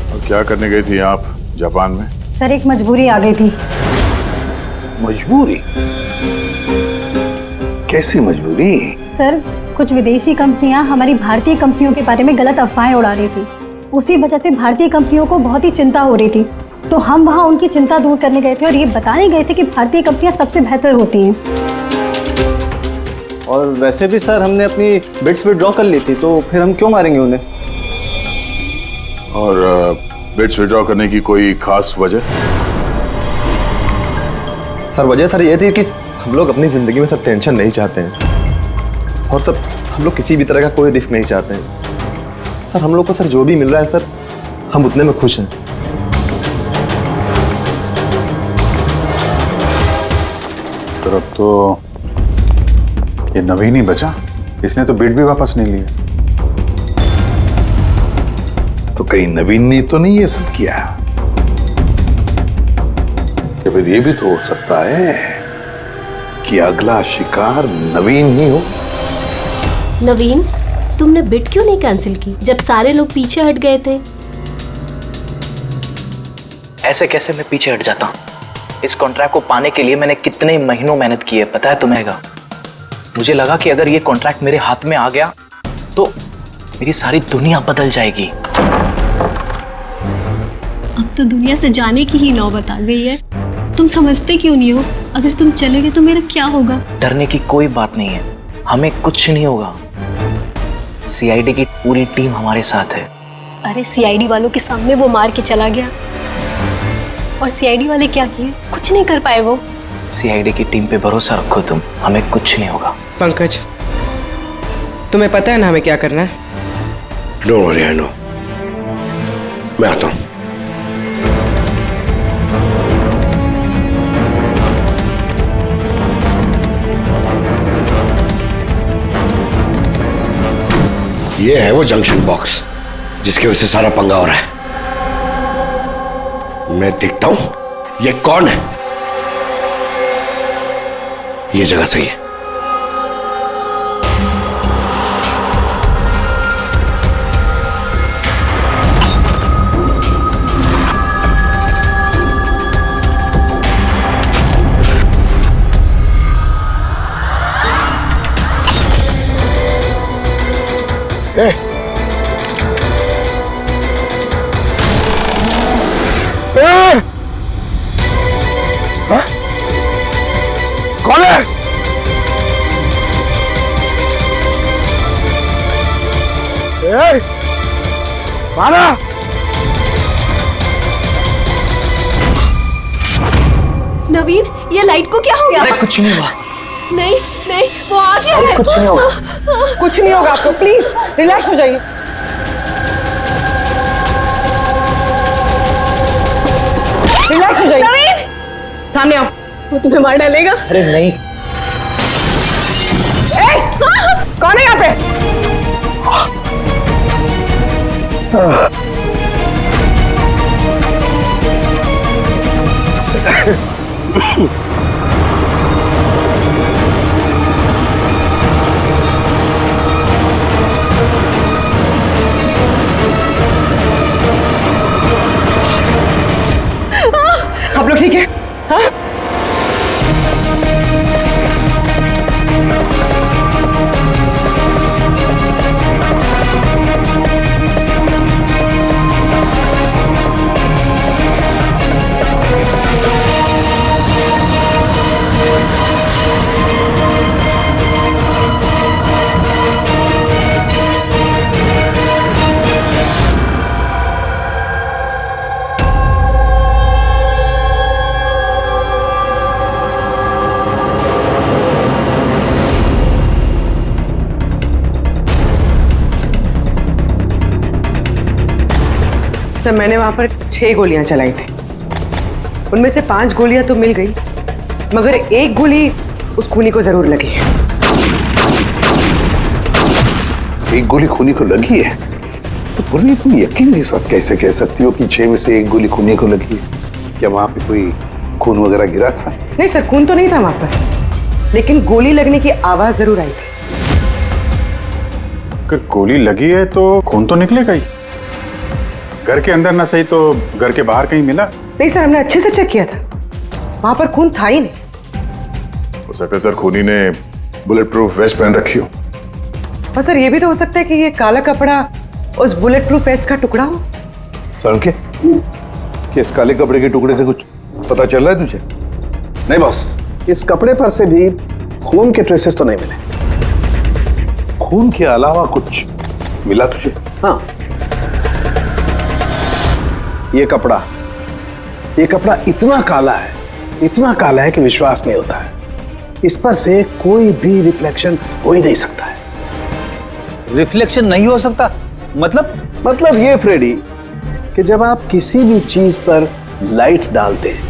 और क्या करने गई थी आप जापान में? सर एक मजबूरी आ गई थी। मजबूरी? कैसी मजबूरी? सर कुछ विदेशी कंपनियां हमारी भारतीय कंपनियों के बारे में गलत अफवाहें उड़ा रही थी, उसी वजह से भारतीय कंपनियों को बहुत ही चिंता हो रही थी। तो हम वहां उनकी चिंता दूर करने गए थे और ये बताने गए थे कि भारतीय कंपनियां सबसे बेहतर होती हैं। और वैसे भी सर हमने अपनी बिड्स विड्रॉ कर ली थी, तो फिर हम क्यों मारेंगे उन्हें? और बिड्स विड्रॉ करने की कोई खास वजह? सर वजह सर ये थी कि हम लोग अपनी ज़िंदगी में सब टेंशन नहीं चाहते हैं, और सब हम लोग किसी भी तरह का कोई रिस्क नहीं चाहते हैं। सर हम लोग को सर जो भी मिल रहा है सर हम उतने में खुश हैं। सर अब तो ये नवीन ही बचा, इसने तो बिड भी वापस नहीं लिया। तो कहीं नवीन ने तो नहीं ये सब किया? या फिर ये भी तो हो सकता है कि अगला शिकार नवीन ही हो। नवीन, तुमने बिड क्यों नहीं कैंसिल की जब सारे लोग पीछे हट गए थे? ऐसे कैसे मैं पीछे हट जाता? इस कॉन्ट्रैक्ट को पाने के लिए मैंने कितने महीनों मेहनत की है पता है तुम्हें? मुझे लगा कि अगर ये कॉन्ट्रैक्ट मेरे हाथ में आ गया तो मेरी सारी दुनिया बदल जाएगी। अब तो दुनिया से जाने की ही नौबत आ गई है। तुम समझते क्यों नहीं हो? अगर तुम चले गए तो मेरा क्या होगा? डरने की कोई बात नहीं है, हमें कुछ नहीं होगा। सीआईडी की पूरी टीम हमारे साथ है। अरे सीआईडी वालों के सामने वो मार के चला गया, और सीआईडी वाले क्या किए? कुछ नहीं कर पाए वो। सीआईडी की टीम पे भरोसा रखो तुम, हमें कुछ नहीं होगा। पंकज तुम्हें पता है ना हमें क्या करना है? Don't worry, I know. मैं आता हूं। ये है वो जंक्शन बॉक्स जिसकी वजह से सारा पंगा हो रहा है। मैं देखता हूं ये कौन है। ये जगह सही है। कौन है? माना। नवीन, ये लाइट को क्या हो गया? अरे कुछ नहीं हुआ। नहीं नहीं, वो आ गया है। कुछ नहीं होगा, कुछ नहीं होगा आपको, प्लीज रिलैक्स हो जाइए। रिलैक्स हो जाइए। नवीन, सामने आओ, वो तुम्हें मार डालेगा। अरे नहीं। कौन है यहाँ पे? आप लोग ठीक है? हाँ? सर, मैंने वहां पर 6 गोलियां चलाई थी। उनमें से 5 गोलियां तो मिल गई, मगर एक गोली उस खूनी को जरूर लगी है। एक गोली खूनी को लगी है? तो पूरी तुम यकीन नहीं साथ कैसे कह सकती हो कि 6 में से एक गोली खूनी को लगी है? क्या वहां पे कोई खून वगैरह गिरा था? नहीं सर, खून तो नहीं था वहां पर, लेकिन गोली लगने की आवाज जरूर आई थी। अगर गोली लगी है तो खून तो निकलेगा ही। घर के अंदर ना सही तो घर के बाहर कहीं मिला? नहीं सर, हमने अच्छे से चेक किया था, वहां पर खून था ही नहीं। हो सकता है सर खूनी ने बुलेट प्रूफ वेस्ट पहन रखी हो। और सर, ये भी तो हो सकता है कि ये काला कपड़ा उस बुलेट प्रूफ वेस्ट का टुकड़ा हो। सर के इस काले कपड़े के टुकड़े से कुछ पता चल रहा है तुझे? नहीं बॉस, इस कपड़े पर से भी खून के ट्रेसेस तो नहीं मिले। खून के अलावा कुछ मिला तुझे? हाँ, ये कपड़ा इतना काला है कि विश्वास नहीं होता है। इस पर से कोई भी रिफ्लेक्शन हो ही नहीं सकता है। रिफ्लेक्शन नहीं हो सकता? मतलब ये फ्रेडी कि जब आप किसी भी चीज पर लाइट डालते हैं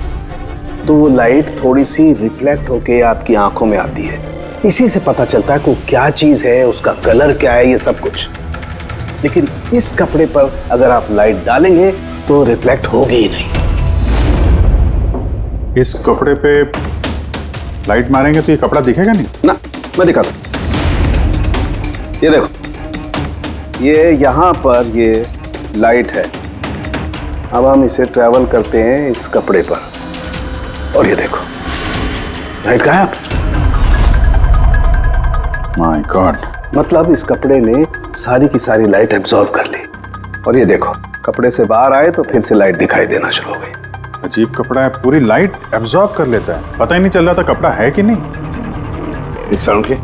तो वो लाइट थोड़ी सी रिफ्लेक्ट होके आपकी आंखों में आती है। इसी से पता चलता है कि वो क्या चीज है, उसका कलर क्या है, ये सब कुछ। लेकिन इस कपड़े पर अगर आप लाइट डालेंगे तो रिफ्लेक्ट होगी ही नहीं। इस कपड़े पे लाइट मारेंगे तो ये कपड़ा दिखेगा नहीं ना। मैं दिखाता हूं, ये देखो, ये यहां पर ये लाइट है। अब हम इसे ट्रैवल करते हैं इस कपड़े पर, और ये देखो लाइट गायब। माय गॉड, मतलब इस कपड़े ने सारी की सारी लाइट एब्जॉर्ब कर ली। और ये देखो, कपड़े से बाहर आए तो फिर से लाइट दिखाई देना शुरू हो गई। अजीब कपड़ा है, पूरी लाइट एब्जॉर्ब कर लेता है। पता ही नहीं चल रहा था कपड़ा है कि नहीं। एक साउंड के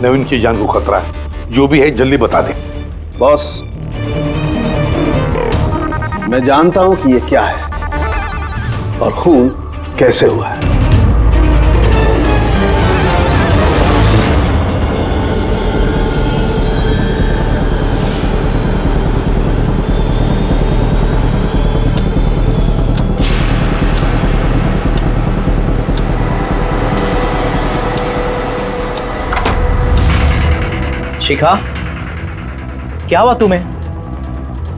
नवीन की जान को खतरा है, जो भी है जल्दी बता दे। बॉस, मैं जानता हूं कि ये क्या है और खून कैसे हुआ है। शिखा, क्या हुआ तुम्हें?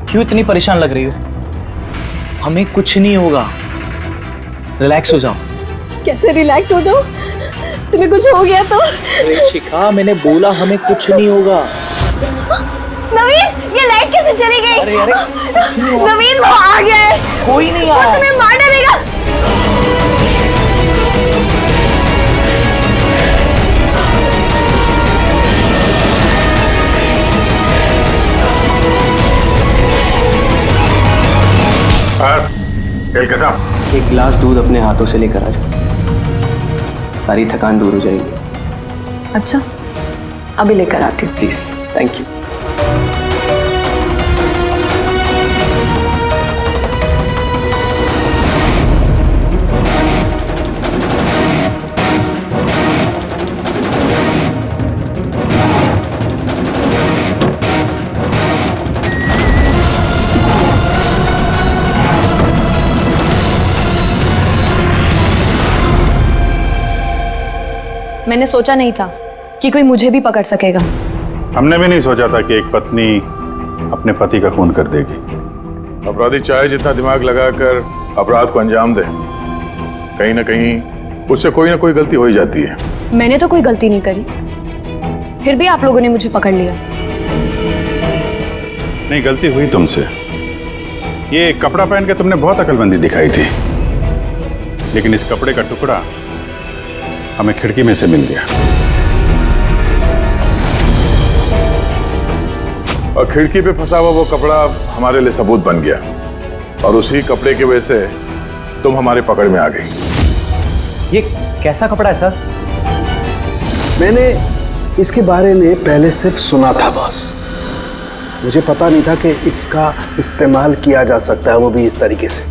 क्यों इतनी परेशान लग रही हो? हमें कुछ नहीं होगा, रिलैक्स हो जाओ। कैसे रिलैक्स हो जाओ? तुम्हें कुछ हो गया तो? अरे शिखा, मैंने बोला हमें कुछ नहीं होगा। नवीन, ये लाइट कैसे चली गई? अरे नवीन, वो आ गया है। कोई नहीं वो आया। तुम्हें मार डालेगा। एक गिलास दूध अपने हाथों से लेकर आ जाओ। सारी थकान दूर हो जाएगी। अच्छा, अभी लेकर आती हूँ। Please, thank you. मैंने सोचा नहीं था कि कोई मुझे भी पकड़ सकेगा। हमने भी नहीं सोचा था कि एक पत्नी अपने पति का खून कर देगी। अपराधी चाहे जितना दिमाग लगाकर अपराध को अंजाम दे, कहीं ना कहीं उससे कोई ना कोई गलती हो ही जाती है। मैंने तो कोई गलती नहीं करी, फिर भी आप लोगों ने मुझे पकड़ लिया। नहीं, गलती हुई तुमसे। ये कपड़ा पहन के तुमने बहुत अकलमंदी दिखाई थी, लेकिन इस कपड़े का टुकड़ा हमें खिड़की में से मिल गया। और खिड़की पे फंसा हुआ वो कपड़ा हमारे लिए सबूत बन गया, और उसी कपड़े की वजह से तुम हमारे पकड़ में आ गई। ये कैसा कपड़ा है सर? मैंने इसके बारे में पहले सिर्फ सुना था बॉस। मुझे पता नहीं था कि इसका इस्तेमाल किया जा सकता है, वो भी इस तरीके से।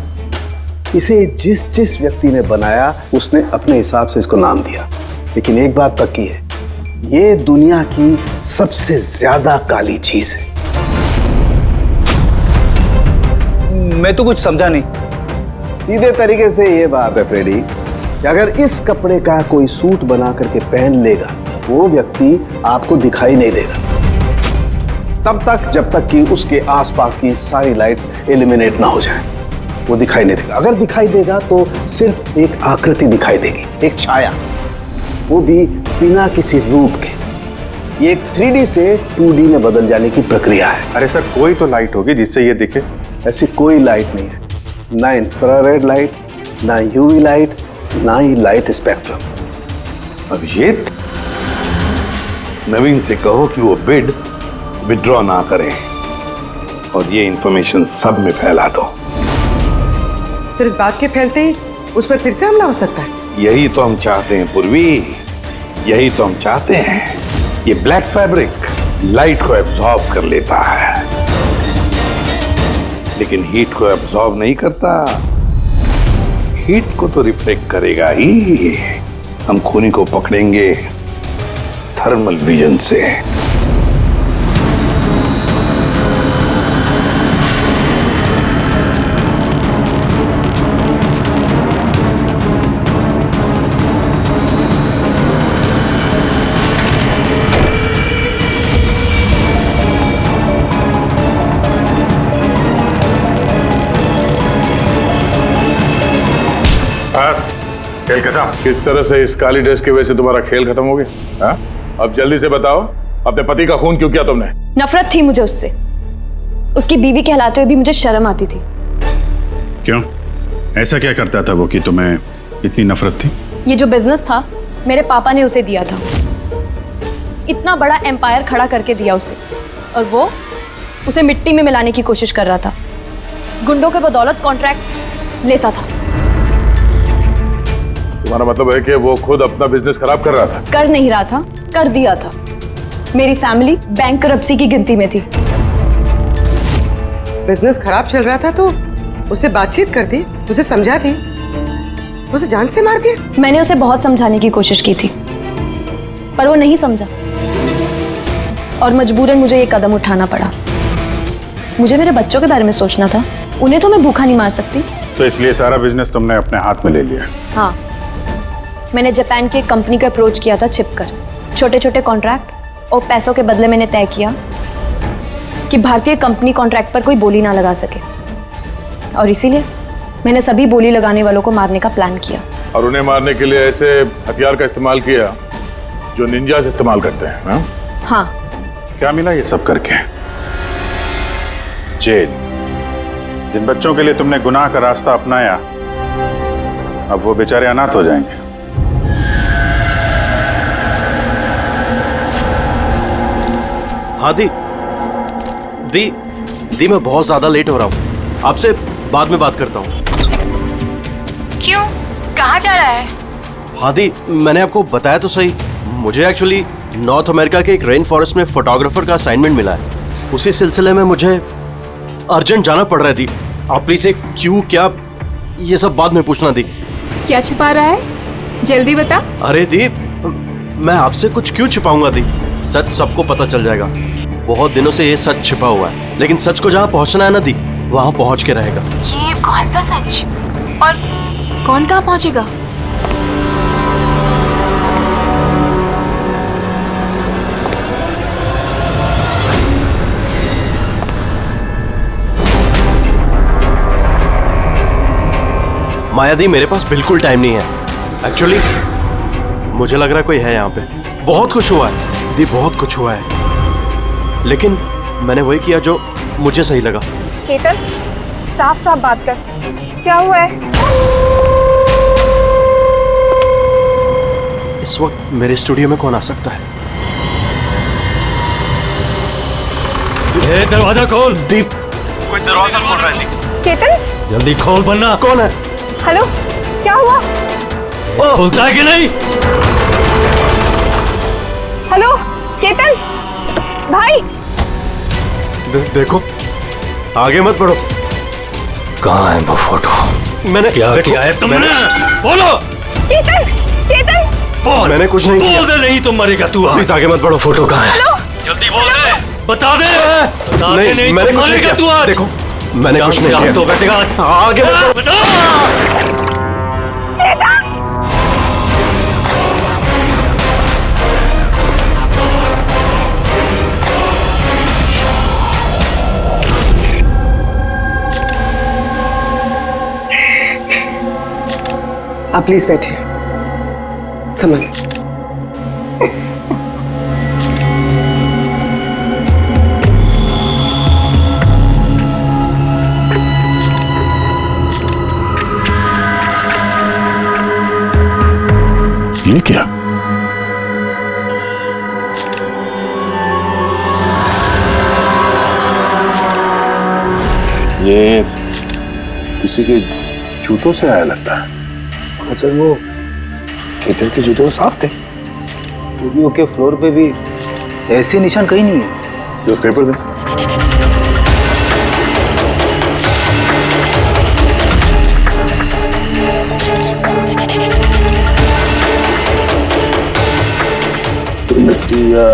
इसे जिस व्यक्ति ने बनाया उसने अपने हिसाब से इसको नाम दिया, लेकिन एक बात पक्की है, ये दुनिया की सबसे ज्यादा काली चीज है। मैं तो कुछ समझा नहीं। सीधे तरीके से ये बात है फ्रेडी कि अगर इस कपड़े का कोई सूट बना करके पहन लेगा, वो व्यक्ति आपको दिखाई नहीं देगा तब तक जब तक कि उसके आसपास की सारी लाइट्स एलिमिनेट ना हो जाए। वो दिखाई नहीं देगा। अगर दिखाई देगा तो सिर्फ एक आकृति दिखाई देगी, एक छाया, वो भी बिना किसी रूप के। ये एक 3D से 2D में बदल जाने की प्रक्रिया है। अरे सर, कोई तो लाइट होगी जिससे ये दिखे। ऐसी कोई लाइट नहीं है, ना इंफ्रारेड लाइट, ना यूवी लाइट, ना ही लाइट स्पेक्ट्रम। अभिजीत, नवीन से कहो कि वो बिड विड्रॉ ना करे और ये इंफॉर्मेशन सब में फैला दो। सर, इस बात के फैलते ही उस पर फिर से हमला हो सकता है। यही तो हम चाहते हैं पूर्वी, यही तो हम चाहते हैं। ये ब्लैक फैब्रिक लाइट को एब्जॉर्ब कर लेता है, लेकिन हीट को एब्जॉर्ब नहीं करता। हीट को तो रिफ्लेक्ट करेगा ही। हम खूनी को पकड़ेंगे थर्मल विजन से। खेल खत्म। किस तरह से इस काली ड्रेस की वजह से तुम्हारा खेल खत्म हो गया? हाँ? अब जल्दी से बताओ, अपने पति का खून क्यों किया तुमने? नफरत थी मुझे उससे। उसकी बीवी कहलाते हुए भी मुझे शर्म आती थी। क्यों? ऐसा क्या करता था वो कि तुम्हें इतनी नफरत थी? ये जो बिजनेस था मेरे पापा ने उसे दिया था। इतना बड़ा एम्पायर खड़ा करके दिया उसे, और वो उसे मिट्टी में मिलाने की कोशिश कर रहा था। गुंडों के बदौलत कॉन्ट्रैक्ट लेता था। तुम्हारा मतलब है कि वो खुद अपना बिजनेस खराब कर रहा था? कर नहीं रहा था, कर दिया था। मेरी फैमिली बैंकरप्सी की गिनती में थी। बिजनेस खराब चल रहा था तो उसे बातचीत करती, उसे समझाती, उसे जान से मार दिया। मैंने उसे बहुत समझाने की कोशिश की थी, पर वो नहीं समझा, और मजबूरन मुझे ये कदम उठाना पड़ा। मुझे मेरे बच्चों के बारे में सोचना था, उन्हें तो मैं भूखा नहीं मार सकती। तो इसलिए सारा बिजनेस तुमने अपने हाथ में ले लिया? हाँ, मैंने जापान की एक कंपनी को अप्रोच किया था छिपकर। छोटे छोटे कॉन्ट्रैक्ट और पैसों के बदले मैंने तय किया कि भारतीय कंपनी कॉन्ट्रैक्ट पर कोई बोली ना लगा सके, और इसीलिए मैंने सभी बोली लगाने वालों को मारने का प्लान किया। और उन्हें मारने के लिए ऐसे हथियार का इस्तेमाल किया जो निंजा से इस्तेमाल करते हैं? हाँ? हाँ। क्या मिला ये सब करके? जेल। जिन बच्चों के लिए तुमने गुनाह का रास्ता अपनाया, अब वो बेचारे अनाथ हो जाएंगे। हाँ दी मैं बहुत ज्यादा लेट हो रहा हूँ, आपसे बाद में बात करता हूँ। क्यों? कहाँ जा रहा है? हाँ दी, मैंने आपको बताया तो सही। मुझे एक्चुअली नॉर्थ अमेरिका के एक रेन फॉरेस्ट में फोटोग्राफर का असाइनमेंट मिला है। उसी सिलसिले में मुझे अर्जेंट जाना पड़ रहा है दी। आप प्लीज एक क्यों क्या ये सब बाद में पूछना दी। क्या छुपा रहा है, जल्दी बता। अरे दी, मैं आपसे कुछ क्यों छिपाऊंगा दी, सच सबको पता चल जाएगा। बहुत दिनों से ये सच छिपा हुआ है, लेकिन सच को जहाँ पहुँचना है ना दी, वहाँ पहुँच के रहेगा। ये कौन सा सच और कौन कहाँ पहुँचेगा? माया दी, मेरे पास बिल्कुल टाइम नहीं है। एक्चुअली मुझे लग रहा है कोई है यहाँ पे। बहुत कुछ हुआ है दी, बहुत कुछ हुआ है, लेकिन मैंने वही किया जो मुझे सही लगा। केतन, साफ साफ बात कर, क्या हुआ है? इस वक्त मेरे स्टूडियो में कौन आ सकता है? दरवाजा खोल। दीप, कोई दरवाजा खोल रहा है। दीप, केतन जल्दी खोल वरना। कौन है? हेलो, क्या हुआ? खुलता है कि नहीं? हेलो केतन भाई। देखो, आगे मत बढ़ो। कहाँ है वो फोटो? मैंने क्या किया है तुमने? बोलो। केतन, केतन बोल। मैंने कुछ नहीं किया। बोल दे, नहीं तो मरेगा तू। प्लीज आगे मत बढ़ो। फोटो कहाँ है? हेलो, जल्दी बोल दे, बता दे। बता दे, नहीं मैंने तो कुछ नहीं मरेगा किया। तू आज। देखो, मैंने कुछ नहीं किया। तो बैठेगा आगे मत केतन। आप प्लीज बैठिए। समझ ये क्या? ये किसी के जूतों से आया लगता है। सर वो केतन के जूते साफ थे। स्टूडियो के फ्लोर पे भी ऐसे निशान कहीं नहीं है। जरा स्क्रेपर दे। तो मिट्टी या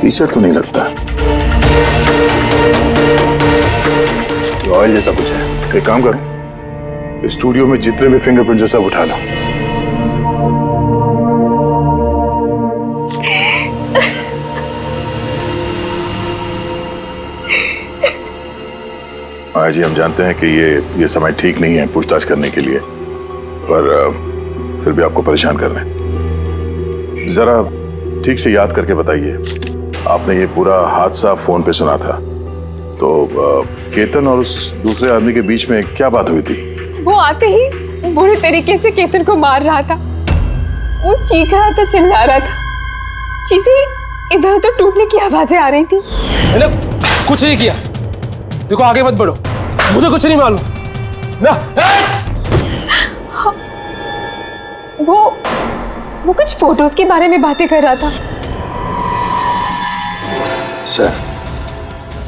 कीचड़ तो नहीं लगता। ऑयल जैसा कुछ है। एक काम करो, स्टूडियो में जितने भी फिंगरप्रिंट जैसा उठा लो। आज जी हम जानते हैं कि ये समय ठीक नहीं है पूछताछ करने के लिए, पर फिर भी आपको परेशान कर रहे हैं। जरा ठीक से याद करके बताइए, आपने ये पूरा हादसा फोन पे सुना था, तो केतन और उस दूसरे आदमी के बीच में क्या बात हुई थी? वो आते ही बुरे तरीके से केतन को मार रहा था। वो चीख रहा था, चिल्ला रहा था, चीजें इधर उधर टूटने की आवाजें आ रही थी। मैंने कुछ नहीं किया। देखो, आगे मत बढ़ो, मुझे कुछ नहीं मालूम ना। हाँ, वो कुछ फोटोज के बारे में बातें कर रहा था। सर,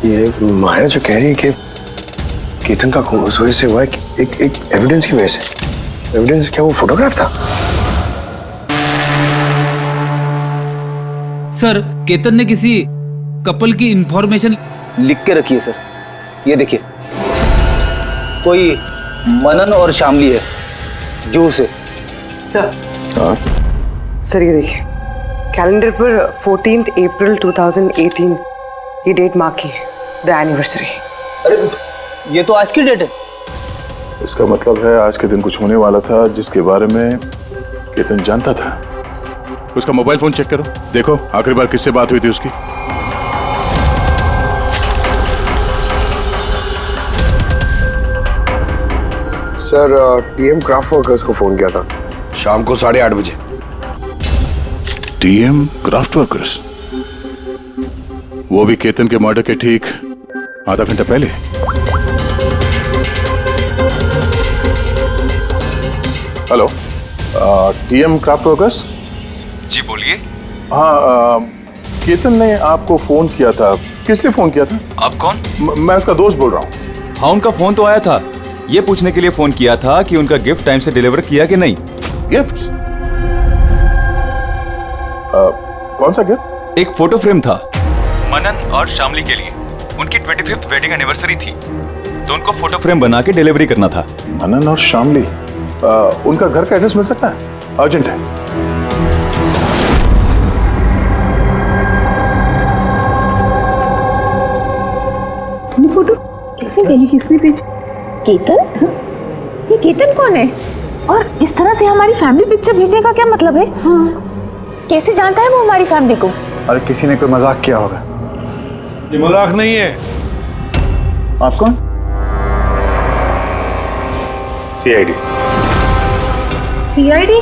ये माया जो कह रही है कि केतन का खून उस वजह से हुआ है कि एक एविडेंस की वजह से। एविडेंस क्या? वो फोटोग्राफ था। सर, केतन ने किसी कपल की इंफॉर्मेशन लिख के रखी है सर। ये देखिए, कोई मनन और शामली है, जू से। सर, सर ये देखिए, कैलेंडर पर 14 अप्रैल 2018 ये डेट मार्क की है, द एनिवर्सरी। अरे ये तो आज की डेट है। इसका मतलब है आज के दिन कुछ होने वाला था जिसके बारे में केतन जानता था। उसका मोबाइल फोन चेक करो, देखो आखिरी बार किससे बात हुई थी उसकी। सर, टीएम क्राफ्ट वर्कर्स को फोन किया था शाम को 8:30 बजे। TM craft workers? वो भी केतन के मर्डर के ठीक आधा घंटा पहले। Hello, TM craft workers? जी बोलिए। हाँ, केतन ने आपको फोन किया था। किस लिए फोन किया था? आप कौन? मैं उसका दोस्त बोल रहा हूँ। हाँ, उनका फोन तो आया था। ये पूछने के लिए फोन किया था कि उनका गिफ्ट टाइम से डिलीवर किया कि नहीं। गिफ्ट? कौन सा गिफ्ट? एक फोटो फ्रेम था मनन और शामली के लिए। उनकी 25th वेडिंग एनिवर्सरी थी, तो उनको फोटो फ्रेम बना के डिलीवरी करना था। मनन और शामली, उनका घर का एड्रेस मिल सकता है? अर्जेंट है। फोटो किसने भेजी? किसने भेजी? केतन? ये केतन कौन है? और इस तरह से हमारी फैमिली पिक्चर भेजने का क्या मतलब है? हाँ। कैसे जानता है वो हमारी फैमिली को? अरे किसी ने कोई मजाक किया होगा। ये मजाक नहीं है। आप कौन? सीआईडी। सीआईडी?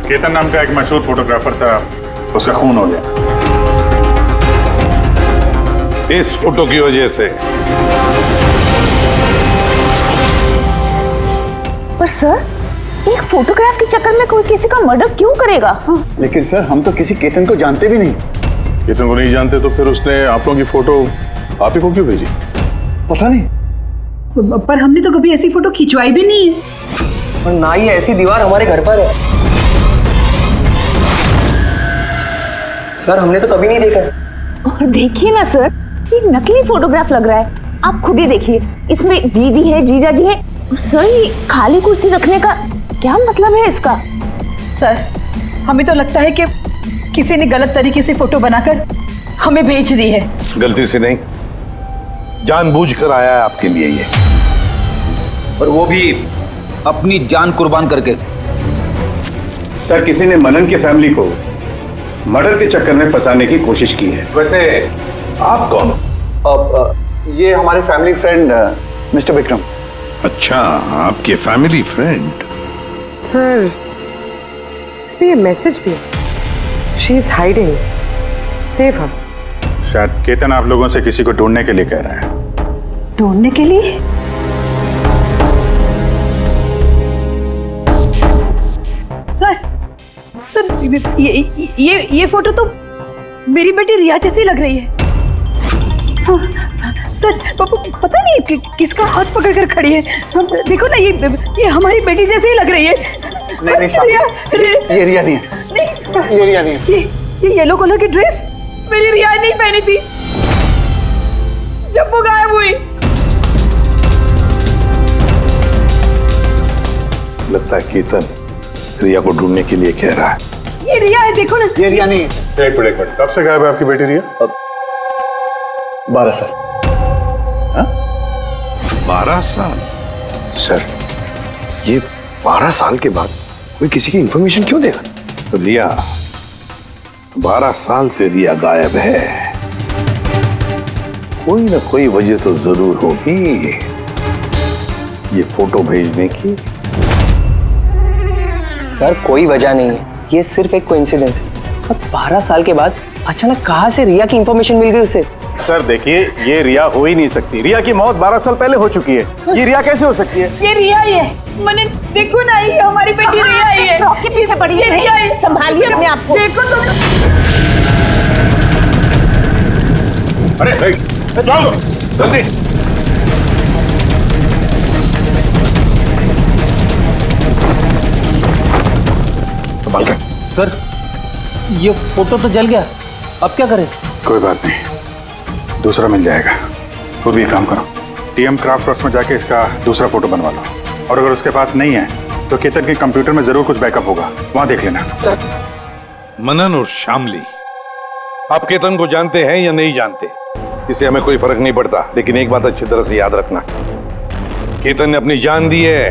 केतन नाम का एक मशहूर फोटोग्राफर था, उसका खून हो गया इस फोटो की वजह से। पर सर, एक फोटोग्राफ के चक्कर में कोई किसी का मर्डर क्यों करेगा? लेकिन सर, हम तो किसी केतन को जानते भी नहीं। केतन को नहीं जानते तो फिर उसने आप लोगों की फोटो आप ही को क्यों भेजी? पता नहीं। पर हमने तो कभी ऐसी फोटो खिंचवाई भी नहीं है। और ना ही ऐसी दीवार हमारे घर पर है। सर, हमने तो कभी नहीं देखा। और देखिए ना सर, ये नकली फोटोग्राफ लग रहा है। आप खुद ही देखिए, इसमें दीदी है, जीजा जी है। सर, ये खाली कुर्सी रखने का क्या मतलब है इसका? सर, हमें तो लगता है कि किसी ने गलत तरीके से फोटो बनाकर हमें बेच दी है। गलती से नहीं, जानबूझकर आया है आपके लिए ये। और वो भी अपनी जान कुर्बान करके। सर, किसी ने मनन की फैमिली को मर्डर के चक्कर में फंसाने की कोशिश की है। वैसे आप कौन हो? ये हमारे फैमिली फ्रेंड मिस्टर विक्रम। अच्छा, आपके फैमिली फ्रेंड। सर, इसमें ये मैसेज भी है। She is hiding, save her. शायद केतन आप लोगों से किसी को ढूंढने के लिए कह रहा है। ढूंढने के लिए? सर, ये फोटो तो मेरी बेटी रिया जैसी लग रही है। हाँ, सर, पता नहीं किसका हाथ पकड़ कर खड़ी है। देखो ना, ये हमारी बेटी जैसी ही लग रही है। नहीं, ये रिया नहीं है। ये रिया नहीं है। ये येलो कलर की ड्रेस मेरी रिया नहीं पहनी थी जब वो गायब हुई। लगता है केतन रिया को ढूंढने के लिए कह रहा है। ये रिया है, देखो ना। ये रिया नहीं है। एक मिनट, कब से गायब है आपकी बेटी रिया? 12 साल। 12 साल? सर, ये 12 साल के बाद कोई किसी की इंफॉर्मेशन क्यों देगा? रिया, 12 साल से रिया गायब है। कोई ना कोई वजह तो जरूर होगी ये फोटो भेजने की। सर, कोई वजह नहीं है, ये सिर्फ एक कोइंसिडेंस है। अब 12 साल के बाद अचानक कहाँ से रिया की इंफॉर्मेशन मिल गई उसे? सर देखिए, ये रिया हो ही नहीं सकती। रिया की मौत 12 साल पहले हो चुकी है। ये रिया कैसे हो सकती है? ये रिया ही है। मैंने देखो ना, ये हमारी बेटी रिया ही है। फ्रॉक के पीछे पड़ी है। ये रिया है। संभालिए अपने आप को। देखो तुम। अरे जाओ जल्दी। सर, ये फोटो तो जल गया, अब क्या करें? कोई बात नहीं, दूसरा मिल जाएगा। खुद भी काम करो, टीएम क्राफ्ट वर्क्स में जाके इसका दूसरा फोटो बनवा लो। और अगर उसके पास नहीं है तो केतन के कंप्यूटर में जरूर कुछ बैकअप होगा, वहां देख लेना। मनन और शामली, आप केतन को जानते हैं या नहीं जानते, इसे हमें कोई फर्क नहीं पड़ता। लेकिन एक बात अच्छी तरह से याद रखना, केतन ने अपनी जान दी है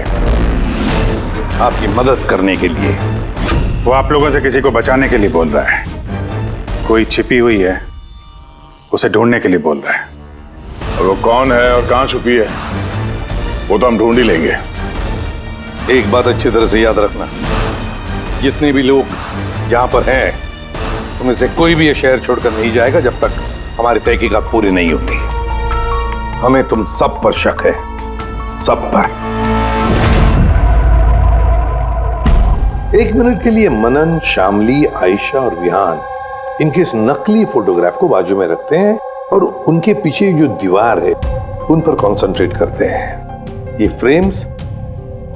आपकी मदद करने के लिए। वो आप लोगों से किसी को बचाने के लिए बोल रहा है। कोई छिपी हुई है, उसे ढूंढने के लिए बोल रहा है। और वो कौन है और कहां छुपी है वो तो हम ढूंढ ही लेंगे। एक बात अच्छी तरह से याद रखना, जितने भी लोग यहाँ पर हैं उनमें से कोई भी ये शहर छोड़कर नहीं जाएगा जब तक हमारी तहकीकात पूरी नहीं होती। हमें तुम सब पर शक है, सब पर। एक मिनट के लिए मनन, शामली, आयशा और विहान इनके इस नकली फोटोग्राफ को बाजू में रखते हैं और उनके पीछे जो दीवार है उन पर कंसंट्रेट करते हैं, ये फ्रेम्स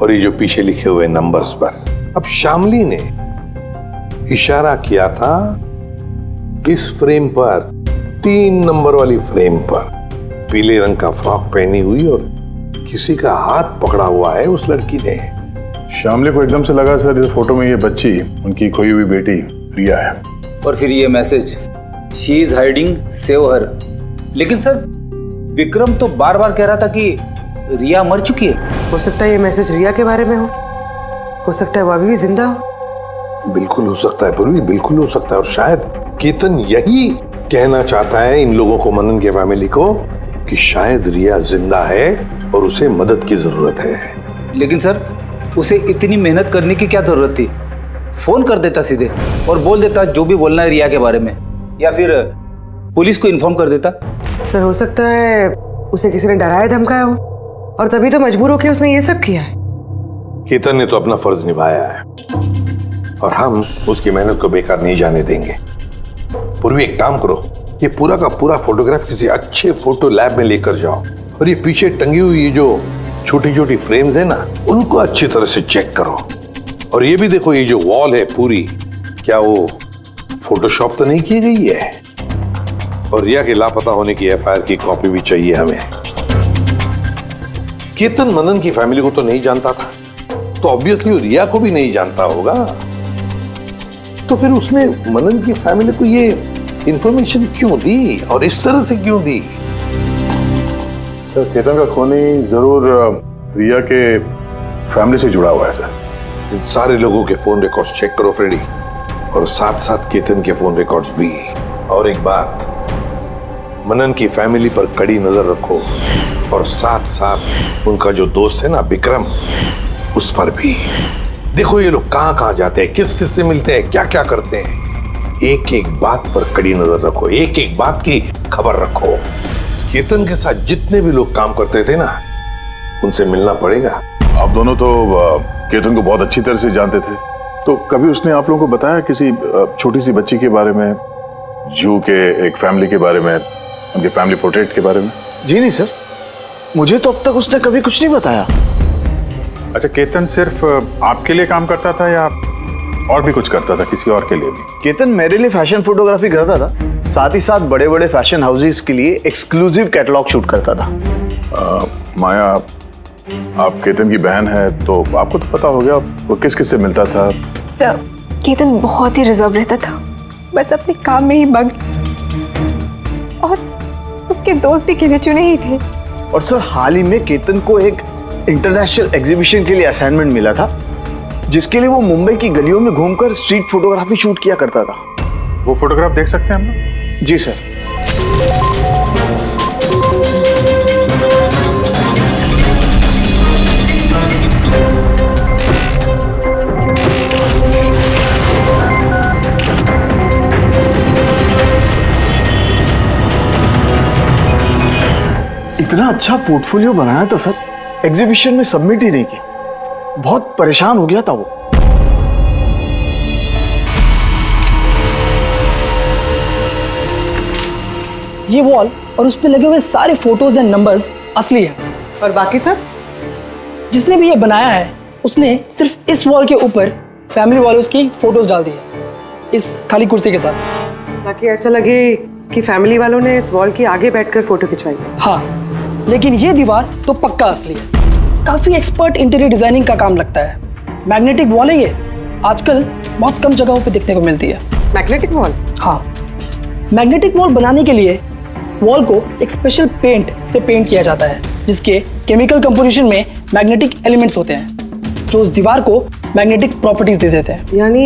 और ये जो पीछे लिखे हुए नंबर्स पर। अब शामली ने इशारा किया था इस फ्रेम पर, 3 नंबर वाली फ्रेम पर, पीले रंग का फ्रॉक पहनी हुई और किसी का हाथ पकड़ा हुआ है उस लड़की ने। शामली को एकदम से लगा सर इस फोटो में ये बच्ची उनकी खोई हुई बेटी रिया है। और फिर ये message, she is hiding, save her. लेकिन सर विक्रम तो बार बार कह रहा था कि रिया मर चुकी है। हो सकता है ये मैसेज रिया के बारे में हो सकता है वो अभी भी जिंदा हो। बिल्कुल हो सकता है पूर्वी, बिल्कुल हो सकता है। और शायद केतन यही कहना चाहता है इन लोगों को, मनन के फैमिली को, कि शायद रिया जिंदा है और उसे मदद की जरूरत है। लेकिन सर उसे इतनी मेहनत करने की क्या जरूरत थी? फोन कर देता सीधे और बोल देता जो भी बोलना है रिया के बारे में, या फिर पुलिस को इन्फॉर्म कर देता। सर हो सकता है उसे किसी ने डराया धमकाया हो और तभी तो मजबूर होकर उसने ये सब किया है। केतन ने तो अपना फर्ज निभाया है और हम उसकी मेहनत को बेकार नहीं जाने देंगे। पूर्वी एक काम करो, ये पूरा का पूरा फोटोग्राफ किसी अच्छे फोटो लैब में लेकर जाओ और ये पीछे टंगी हुई ये जो छोटी छोटी फ्रेम्स है ना, उनको अच्छी तरह से चेक करो। और ये भी देखो, ये जो वॉल है पूरी, क्या वो फोटोशॉप तो नहीं की गई है? और रिया के लापता होने की एफआईआर की कॉपी भी चाहिए हमें। केतन मनन की फैमिली को तो नहीं जानता था, तो ऑब्वियसली रिया को भी नहीं जानता होगा। तो फिर उसने मनन की फैमिली को ये इंफॉर्मेशन क्यों दी और इस तरह से क्यों दी? सर केतन का खूनी जरूर रिया के फैमिली से जुड़ा हुआ है सर। इन सारे लोगों के फोन रिकॉर्ड्स चेक करो फ्रेडी, और साथ साथ केतन के फोन रिकॉर्ड्स भी। और एक बात, मनन की फैमिली पर कड़ी नजर रखो और साथ साथ उनका जो दोस्त है ना विक्रम, उस पर भी देखो। ये लोग कहां कहां जाते हैं, किस किस से मिलते हैं, क्या क्या करते हैं। एक एक बात पर कड़ी नजर रखो, एक एक बात की खबर रखो। इस केतन के साथ जितने भी लोग काम करते थे ना, उनसे मिलना पड़ेगा। आप दोनों तो केतन को बहुत अच्छी तरह से जानते थे, तो कभी उसने आप लोगों को बताया किसी छोटी सी बच्ची के बारे में, जू के एक फैमिली के बारे में, उनके फैमिली पोर्ट्रेट के बारे में? जी नहीं सर, मुझे तो अब तक उसने कभी कुछ नहीं बताया। अच्छा, केतन सिर्फ आपके लिए काम करता था या और भी कुछ करता था किसी और के लिए भी? केतन मेरे लिए फैशन फोटोग्राफी करता था, साथ ही साथ बड़े बड़े फैशन हाउसेस के लिए एक्सक्लूसिव कैटलॉग शूट करता था। माया, आप केतन की बहन है तो आपको तो पता हो गया वो किस किस से मिलता था। सर केतन बहुत ही रिजर्व रहता था, बस अपने काम में ही मग्न, और उसके दोस्त भी गिने चुने ही थे। और सर हाल ही में केतन को एक इंटरनेशनल एग्जीबिशन के लिए असाइनमेंट मिला था, जिसके लिए वो मुंबई की गलियों में घूमकर स्ट्रीट फोटोग्राफी शूट किया करता था। वो फोटोग्राफ देख सकते हैं हम लोग? जी सर। इतना अच्छा पोर्टफोलियो बनाया था सर, एग्जीबिशन में सबमिट ही नहीं की। बहुत परेशान हो गया था वो। ये वॉल और उस पे लगे हुए सारे फोटोज एंड नंबर्स असली है। और बाकी सब? जिसने भी ये बनाया है उसने सिर्फ इस वॉल के ऊपर फैमिली वालों की फोटोज डाल दी है, इस खाली कुर्सी के साथ, ताकि ऐसा लगे कि फैमिली वालों ने इस वॉल के आगे बैठकर फोटो खिंचवाई। हाँ, लेकिन ये दीवार तो पक्का असली है। काफी एक्सपर्ट इंटीरियर डिजाइनिंग का काम लगता है। मैग्नेटिक वॉल है ये, आजकल बहुत कम जगहों पे देखने को मिलती है। Magnetic wall? हाँ, मैग्नेटिक वॉल बनाने के लिए वॉल को एक स्पेशल पेंट से पेंट किया जाता है, जिसके केमिकल कंपोजिशन में मैग्नेटिक एलिमेंट्स होते हैं, जो उस दीवार को मैग्नेटिक प्रॉपर्टीज दे देते हैं। यानी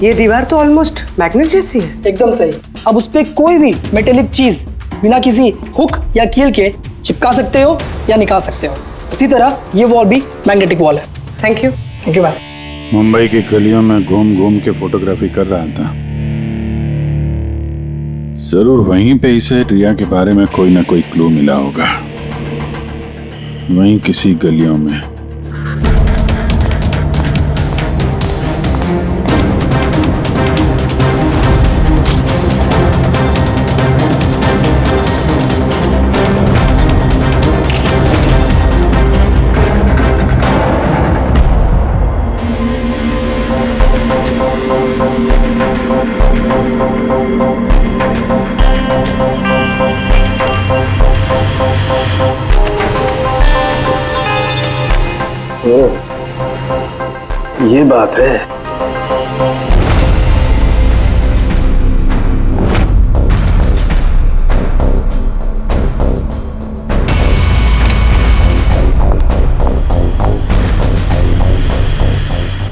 ये दीवार तो ऑलमोस्ट मैग्नेट जैसी है। एकदम सही। अब उस पे कोई भी मेटेलिक चीज बिना किसी हुक या कील के चिपका सकते हो या निकाल सकते हो। उसी तरह ये वॉल भी मैग्नेटिक वॉल है। Thank you. Thank you ma'am. Mumbai की गलियों में घूम घूम के फोटोग्राफी कर रहा था, जरूर वहीं पे इसे रिया के बारे में कोई ना कोई क्लू मिला होगा, वहीं किसी गलियों में। ये बात है।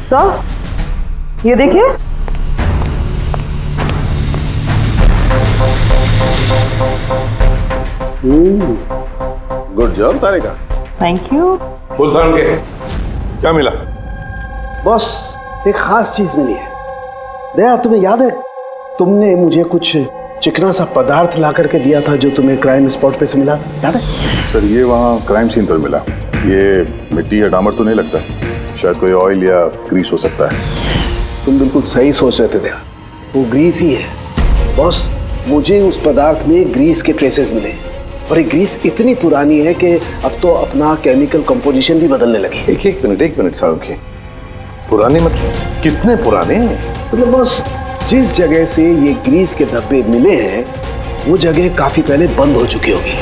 सर, ये देखिए। Good job Tarika. Thank you. Full sound के क्या मिला? बॉस, एक खास चीज मिली है। दया, तुम्हें याद है तुमने मुझे कुछ चिकना सा पदार्थ ला करके दिया था जो तुम्हें क्राइम स्पॉट पे से मिला था, याद है? सर ये वहाँ क्राइम सीन पर मिला। ये मिट्टी या डामर तो नहीं लगता, शायद कोई ऑयल या ग्रीस हो सकता है। तुम बिल्कुल सही सोच रहे थे दया, वो ग्रीस ही है। बॉस, मुझे उस पदार्थ में ग्रीस के ट्रेसेस मिले और ये ग्रीस इतनी पुरानी है कि अब तो अपना केमिकल कंपोजिशन भी बदलने लगी। एक मिनट साहब के पुराने मतलब कितने पुराने हैं? मतलब बॉस, जिस जगह से ये ग्रीस के धब्बे मिले हैं वो जगह काफी पहले बंद हो चुकी होगी।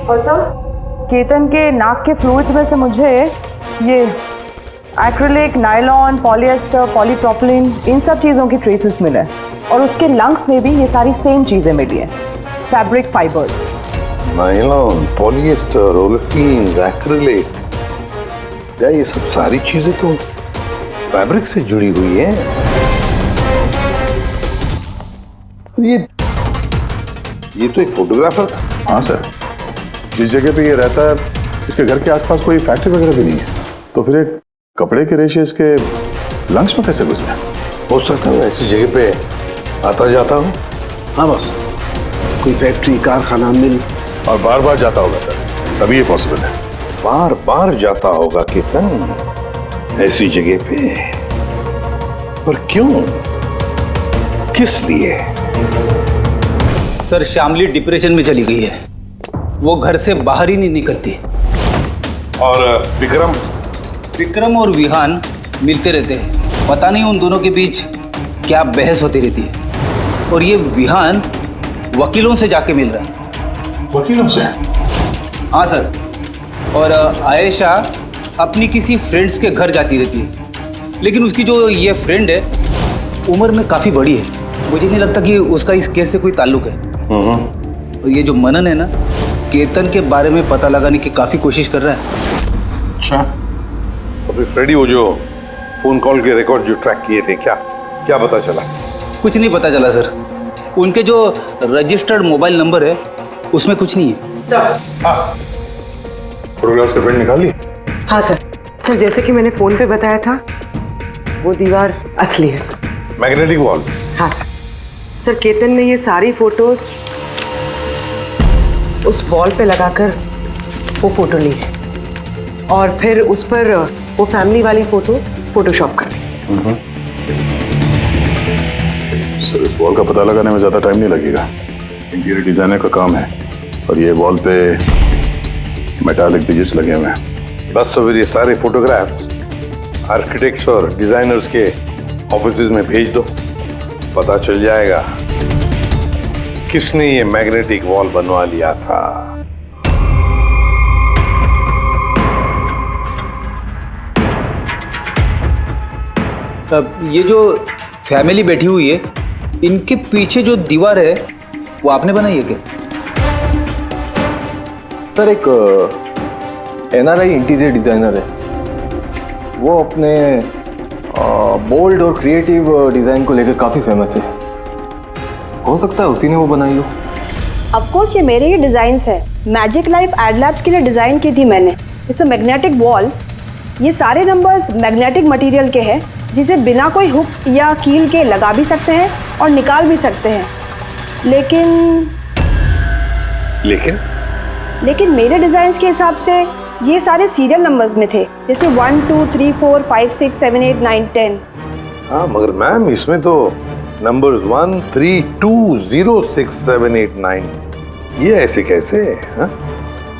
और सर, केतन के नाक के फ्लूइड्स में से मुझे ये एक्रिलिक, नायलॉन, पॉलिएस्टर, पॉलीप्रोपिलीन, इन सब चीज़ों की ट्रेसेस मिले और उसके लंग्स में भी ये सारी सेम चीज़ें मिली हैं, fabric fibres. Nylon, polyester, olefin, acrylic, क्या ये सब सारी चीजें तो फैब्रिक से जुड़ी हुई हैं? ये तो एक फोटोग्राफर था। हाँ सर, जिस जगह पे ये रहता है इसके घर के आसपास कोई फैक्ट्री वगैरह भी नहीं है, तो फिर एक कपड़े के रेशे इसके लंग्स में कैसे घुस गए? हो सकता है ऐसी जगह पे आता जाता हूँ। हाँ बॉस, कोई फैक्ट्री, कारखाना, मिल, और बार बार जाता होगा सर, तभी ये पॉसिबल है। बार बार जाता होगा केतन ऐसी जगह पे, पर क्यों, किस लिए? सर, शामली डिप्रेशन में चली गई है, वो घर से बाहर ही नहीं निकलती। और विक्रम और विहान मिलते रहते हैं, पता नहीं उन दोनों के बीच क्या बहस होती रहती है। और ये विहान वकीलों से जाके मिल रहा है। वकीलों से? हाँ सर, और आयशा अपनी किसी फ्रेंड्स के घर जाती रहती है, लेकिन उसकी जो ये फ्रेंड है उम्र में काफ़ी बड़ी है, मुझे नहीं लगता कि उसका इस केस से कोई ताल्लुक है। और ये जो मनन है ना, केतन के बारे में पता लगाने की काफ़ी कोशिश कर रहा है। अच्छा, अभी फ्रेडी वो जो फोन कॉल के रिकॉर्ड जो ट्रैक किए थे, क्या पता चला? कुछ नहीं पता चला सर, उनके जो रजिस्टर्ड मोबाइल नंबर है उसमें कुछ नहीं है। फोटोग्राफ्स का प्रिंट निकाल ली? हाँ सर, जैसे कि मैंने फोन पे बताया था, वो दीवार असली है सर, मैग्नेटिक वॉल। हाँ सर, केतन ने ये सारी फोटोज उस वॉल पे लगाकर वो फोटो ली है और फिर उस पर वो फैमिली वाली फोटो फोटोशॉप कर दी। सर, इस वॉल का पता लगाने में ज्यादा टाइम नहीं लगेगा, इंटीरियर डिजाइनर का काम है, और ये वॉल पे मेटालिक डिजिट्स लगे हुए हैं। बस तो फिर ये सारे फोटोग्राफ्स आर्किटेक्ट्स और डिजाइनर्स के ऑफिसेज में भेज दो, पता चल जाएगा किसने ये मैग्नेटिक वॉल बनवा लिया था। अब ये जो फैमिली बैठी हुई है, इनके पीछे जो दीवार है वो आपने बनाई है क्या? सर, एक NRI इंटीरियर डिजाइनर है, वो अपने बोल्ड और क्रिएटिव डिजाइन को लेकर काफी फेमस है, हो सकता है उसी ने वो बनाई हो। ऑफ कोर्स ये मेरे ही डिजाइन्स है, मैजिक लाइफ एड लैब्स के लिए डिजाइन की थी मैंने। इट्स अ मैग्नेटिक वॉल, ये सारे नंबर्स मैग्नेटिक मटेरियल के हैं जिसे बिना कोई हुक या कील के लगा भी सकते हैं और निकाल भी सकते हैं। लेकिन मेरे डिजाइन्स के हिसाब से ये सारे सीरियल नंबर्स में थे, जैसे 1 2 3 4 5 6 7 8 9 10। हाँ, मगर मैम इसमें तो नंबर्स 1 3 2 0 6 7 8 9, ये ऐसे कैसे? हाँ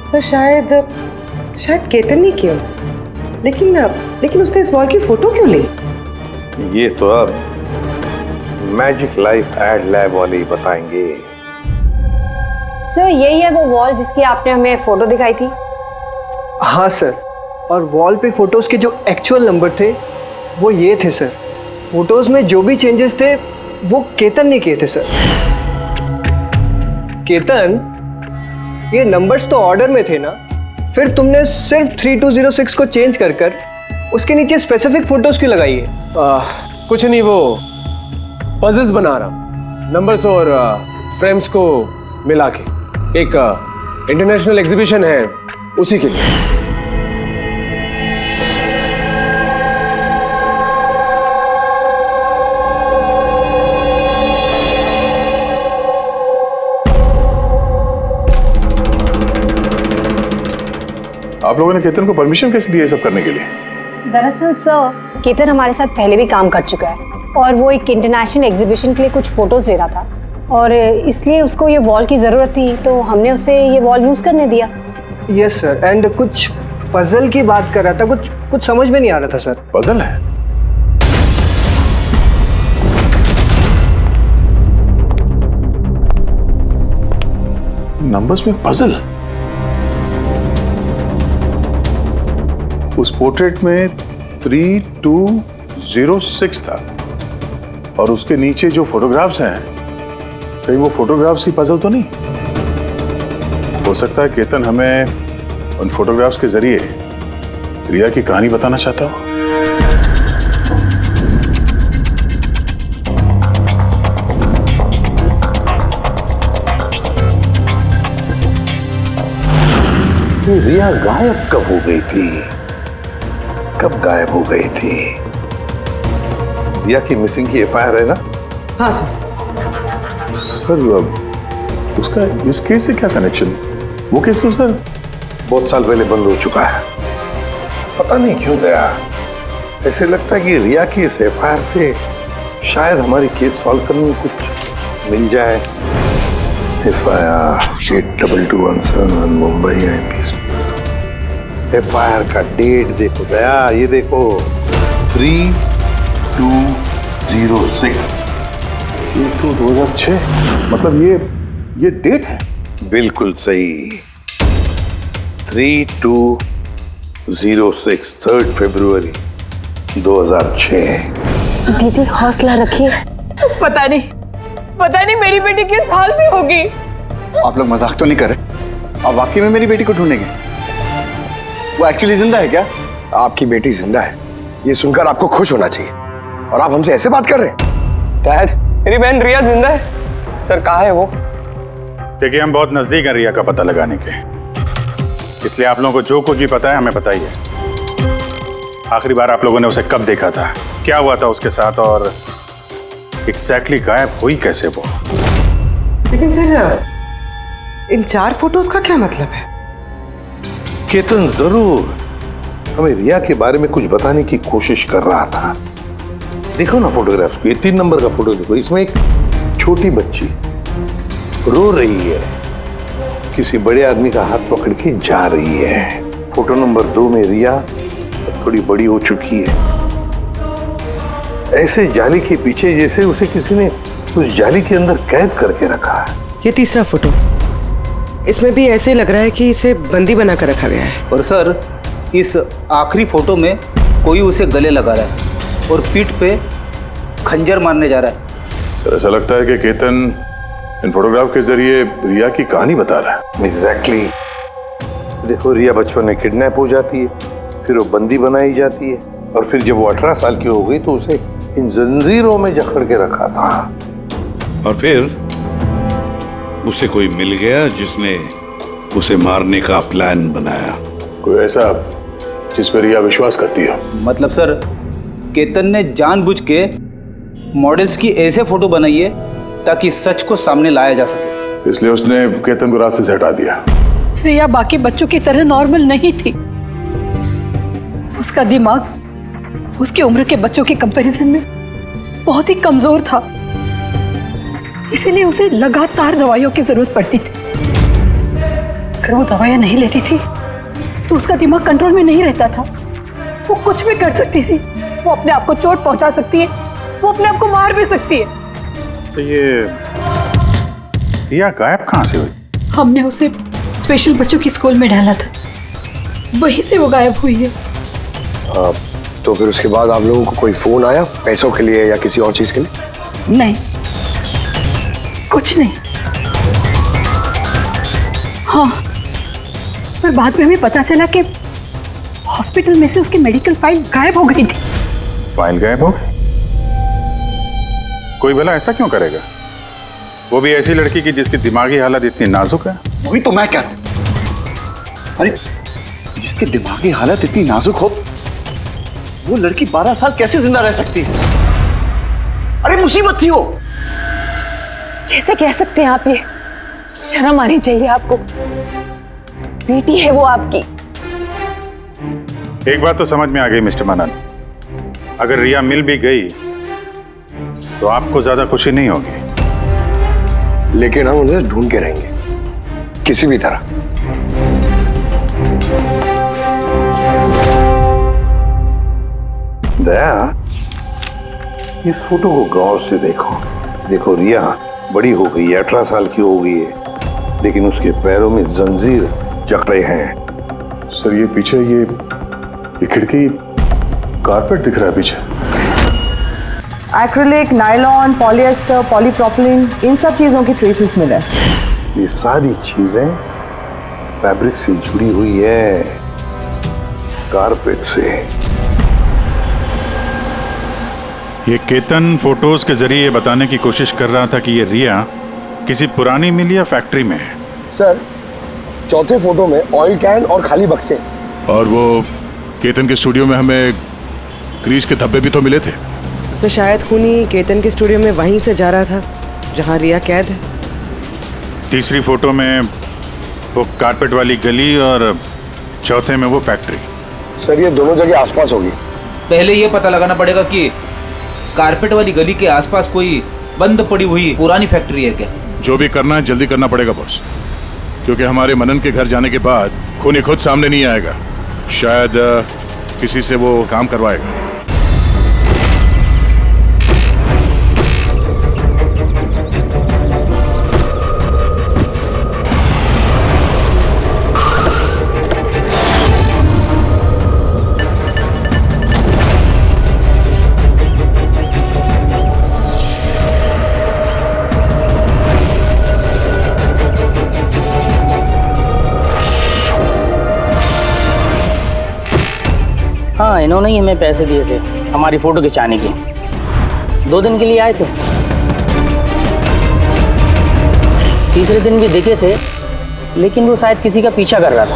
सर, शायद केतन नहीं किया, लेकिन उसने इस वॉल की फोटो क्यों ली? ये तो अब मैजिक लाइफ एड लैब वाले ही बताएंगे। सर, यही है वो वॉल जिसकी आपने हमें फोटो दिखाई थी? हाँ सर, और वॉल पे फोटोज़ के जो एक्चुअल नंबर थे वो ये थे सर। फोटोज़ में जो भी चेंजेस थे वो केतन ने किए थे सर। केतन, ये नंबर्स तो ऑर्डर में थे ना, फिर तुमने सिर्फ 3206 को चेंज कर कर उसके नीचे स्पेसिफिक फोटोज़ क्यों लगाई है? कुछ नहीं, वो पजल्स बना रहा, नंबर्स और फ्रेम्स को मिला के एक इंटरनेशनल एग्जीबिशन है उसी के लिए। आप लोगों ने केतन को परमिशन कैसे दी है सब करने के लिए? दरअसल सर, केतन हमारे साथ पहले भी काम कर चुका है और वो एक इंटरनेशनल एग्जीबिशन के लिए कुछ फोटोज ले रहा था और इसलिए उसको ये वॉल की ज़रूरत थी, तो हमने उसे ये वॉल यूज़ करने दिया। यस सर, एंड कुछ पजल की बात कर रहा था, कुछ समझ में नहीं आ रहा था सर। पजल है? नंबर्स में पजल? उस पोर्ट्रेट में 3206 था और उसके नीचे जो फोटोग्राफ्स हैं, कहीं वो फोटोग्राफ्स ही पजल तो नहीं? हो सकता है केतन हमें उन फोटोग्राफ्स के जरिए रिया की कहानी बताना चाहता हो। रिया गायब कब हो गई थी? कब गायब हो गई थी? रिया की मिसिंग की एफआईआर है ना? हाँ सर। सर उसका इस केस से क्या कनेक्शन? वो केस तो सर बहुत साल पहले बंद हो चुका है। पता नहीं क्यों दया, ऐसे लगता है कि रिया की इस एफआईआर से शायद हमारी केस सॉल्व करने में कुछ मिल जाए। FIR 8217 Mumbai IPS. एफआईआर का डेट देखो दया, ये देखो 3206। ये तो 2006, मतलब ये डेट है? बिल्कुल सही, 3206, 3 फरवरी 2006। दीदी हौसला रखिए। पता नहीं मेरी बेटी किस हाल में होगी। आप लोग मजाक तो नहीं कर रहे? आप वाकई में मेरी बेटी को ढूंढेंगे? वो एक्चुअली जिंदा है क्या? आपकी बेटी जिंदा है, ये सुनकर आपको खुश होना चाहिए, और आप हमसे ऐसे बात कर रहे हैं? डैड, मेरी बहन रिया जिंदा है। सर कहाँ है वो? देखिए, हम बहुत नजदीक हैं रिया का पता लगाने के, इसलिए आप लोगों को जो कुछ भी पता है हमें बताइए। आखिरी बार आप लोगों ने उसे कब देखा था, क्या हुआ था उसके साथ, और एग्जैक्टली गायब हुई कैसे वो? लेकिन सर, इन 4 फोटोज का क्या मतलब है? केतन जरूर हमें रिया के बारे में कुछ बताने की कोशिश कर रहा था। देखो ना फोटोग्राफ्स को, ये 3 नंबर का फोटो देखो, इसमें एक छोटी बच्ची रो रही है, किसी बड़े आदमी का हाथ पकड़ के जा रही है। फोटो नंबर 2 में रिया थोड़ी बड़ी हो चुकी है, ऐसे जाली के पीछे जैसे उसे किसी ने उस जाली के अंदर कैद करके रखा है। ये तीसरा फोटो, इसमें भी ऐसे लग रहा है कि इसे बंदी बना कर रखा गया है। और सर, इस आखिरी फोटो में कोई उसे गले लगा रहा है और पीठ पे खंजर मारने जा रहा है। सर, ऐसा लगता है कि केतन इन फोटोग्राफ के जरिए रिया की कहानी बता रहा है। एग्जैक्टली। देखो, रिया बचपन में किडनैप हो जाती है, फिर वो बंदी बनाई जाती है, और फिर जब वो 18 साल की हो गई तो उसे इन जंजीरों में जकड़ के रखा था। और फिर उसे कोई मिल गया जिसने उसे मारने का प्लान बनाया। कोई ऐसा जिस पर रिया विश्वास करती है? मतलब सर, केतन ने जानबूझ के मॉडल्स की ऐसे फोटो बनाई है ताकि सच को सामने लाया जा सके, इसलिए उसने केतन को रास्ते से हटा दिया। रिया बाकी बच्चों की तरह नॉर्मल नहीं थी। उसका दिमाग उसकी उम्र के बच्चों के कंपैरिजन में बहुत ही कमजोर था, इसीलिए उसे लगातार दवाइयों की जरूरत पड़ती थी। अगर वो दवाइयां नहीं लेती थी तो उसका दिमाग कंट्रोल में नहीं रहता था। वो कुछ भी कर सकती थी, वो अपने आप को चोट पहुंचा सकती है, वो अपने आप को मार भी सकती है। तो ये रिया गायब कहाँ से हुई? हमने उसे स्पेशल बच्चों की स्कूल में डाला था, वहीं से वो गायब हुई है। तो फिर उसके बाद आप लोगों को कोई फोन आया पैसों के लिए या किसी और चीज के लिए? नहीं, कुछ नहीं। हाँ, पर बाद में हमें पता चला कि हॉस्पिटल में से उसकी मेडिकल फाइल गायब हो गई थी। फाइल गायब हो गई? कोई भला ऐसा क्यों करेगा? वो भी ऐसी लड़की की जिसकी दिमागी हालत इतनी नाजुक है। वही तो मैं कह रहा हूं। अरे जिसकी दिमागी हालत इतनी नाजुक हो, वो लड़की 12 साल कैसे जिंदा रह सकती है? अरे मुसीबत थी वो। कैसे कह सकते हैं आप ये? शर्म आनी चाहिए आपको। बेटी है वो आपकी। एक बात तो समझ में आ गई मिस्टर मनन, अगर रिया मिल भी गई तो आपको ज्यादा खुशी नहीं होगी। लेकिन हम उन्हें ढूंढ के रहेंगे किसी भी तरह। दया, इस फोटो को गौर से देखो। देखो, रिया बड़ी हो गई है, 18 साल की हो गई है, लेकिन उसके पैरों में जंजीर जकड़े हैं। सर ये पीछे ये खिड़की कारपेट दिख रहा है पीछे। एक्रिलिक, नायलॉन, पॉलिएस्टर, पॉलीप्रोपिलीन, इन सब चीजों की ट्रेसेस मिले। ये सारी चीजें फैब्रिक से जुड़ी हुई है, कारपेट से। ये केतन फोटोज के जरिए ये बताने की कोशिश कर रहा था कि ये रिया किसी पुरानी मिल या फैक्ट्री में है। सर, चौथे फोटो में ऑयल कैन और खाली बक्से। और वो केतन के स्टूडियो में हमें ग्रीस के धब्बे भी तो मिले थे। तो शायद खूनी केतन के स्टूडियो में वहीं से जा रहा था जहां रिया कैद है। तीसरी फोटो में वो कारपेट वाली गली और चौथे में वो फैक्ट्री। सर ये दोनों जगह आसपास होगी। पहले ये पता लगाना पड़ेगा कि कारपेट वाली गली के आसपास कोई बंद पड़ी हुई पुरानी फैक्ट्री है क्या? जो भी करना है जल्दी करना पड़ेगा बॉस, क्योंकि हमारे मनन के घर जाने के बाद खूनी खुद सामने नहीं आएगा। शायद किसी से वो काम करवाएगा। हाँ, इन्होंने ही हमें पैसे दिए थे हमारी फ़ोटो खिंचाने की। 2 दिन के लिए आए थे, तीसरे दिन भी दिखे थे, लेकिन वो शायद किसी का पीछा कर रहा था।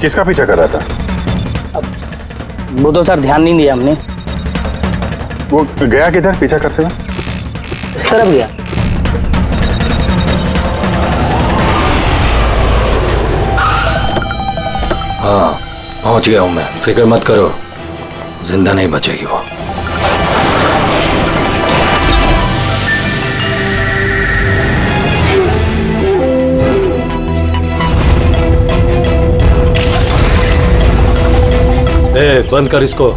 किसका पीछा कर रहा था? वो तो सर ध्यान नहीं दिया हमने। वो गया किधर पीछा करते हुए? इस तरफ गया। हाँ, पहुंच गया हूं मैं, फिक्र मत करो, जिंदा नहीं बचेगी वो। बंद कर इसको।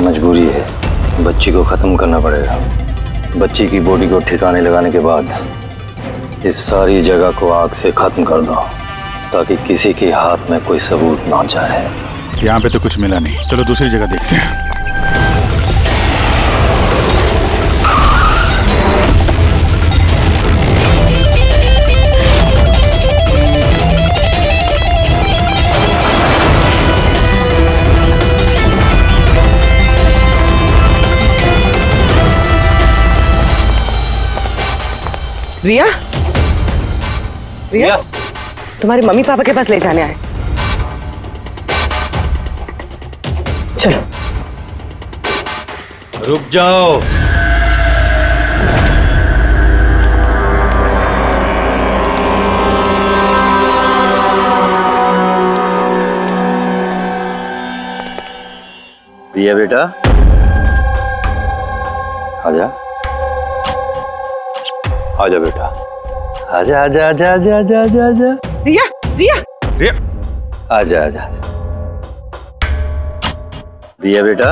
मजबूरी है, बच्ची को खत्म करना पड़ेगा। बच्ची की बॉडी को ठिकाने लगाने के बाद इस सारी जगह को आग से खत्म कर दो, ताकि किसी के हाथ में कोई सबूत ना जाए। यहाँ पे तो कुछ मिला नहीं, चलो दूसरी जगह देखते हैं। रिया, रिया, तुम्हारे मम्मी पापा के पास ले जाने आए। चलो। रुक जाओ। रिया बेटा, आजा आजा बेटा, आजा आजा आजा आजा आजा आजा आजा। रिया रिया रिया, आजा आजा आजा। रिया बेटा,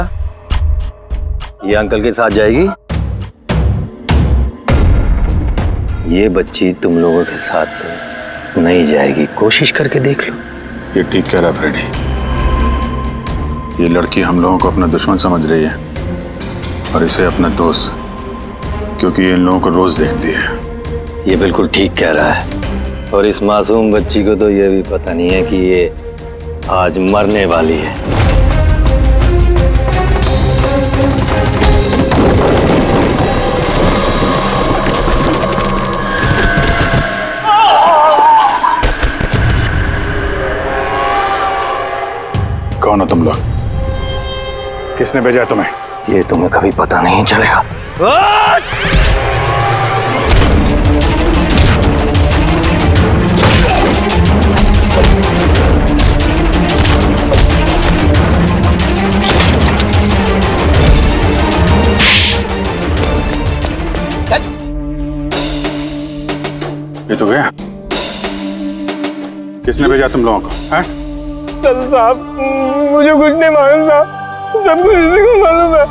ये अंकल के साथ जाएगी। ये बच्ची तुम लोगों के साथ नहीं जाएगी, कोशिश करके देख लो। ये ठीक कह रहा फ्रेडी। ये लड़की हम लोगों को अपना दुश्मन समझ रही है और इसे अपना दोस्त, क्योंकि ये इन लोगों को रोज देखती है। ये बिल्कुल ठीक कह रहा है। और इस मासूम बच्ची को तो ये भी पता नहीं है कि ये आज मरने वाली है। कौन हो तुम लोग? किसने भेजा तुम्हें? ये तुम्हें कभी पता नहीं चलेगा। ये तो गया। किसने भेजा तुम लोगों को? हैं? साहब, मुझे कुछ नहीं मालूम साहब, सब कुछ इसी को मालूम है।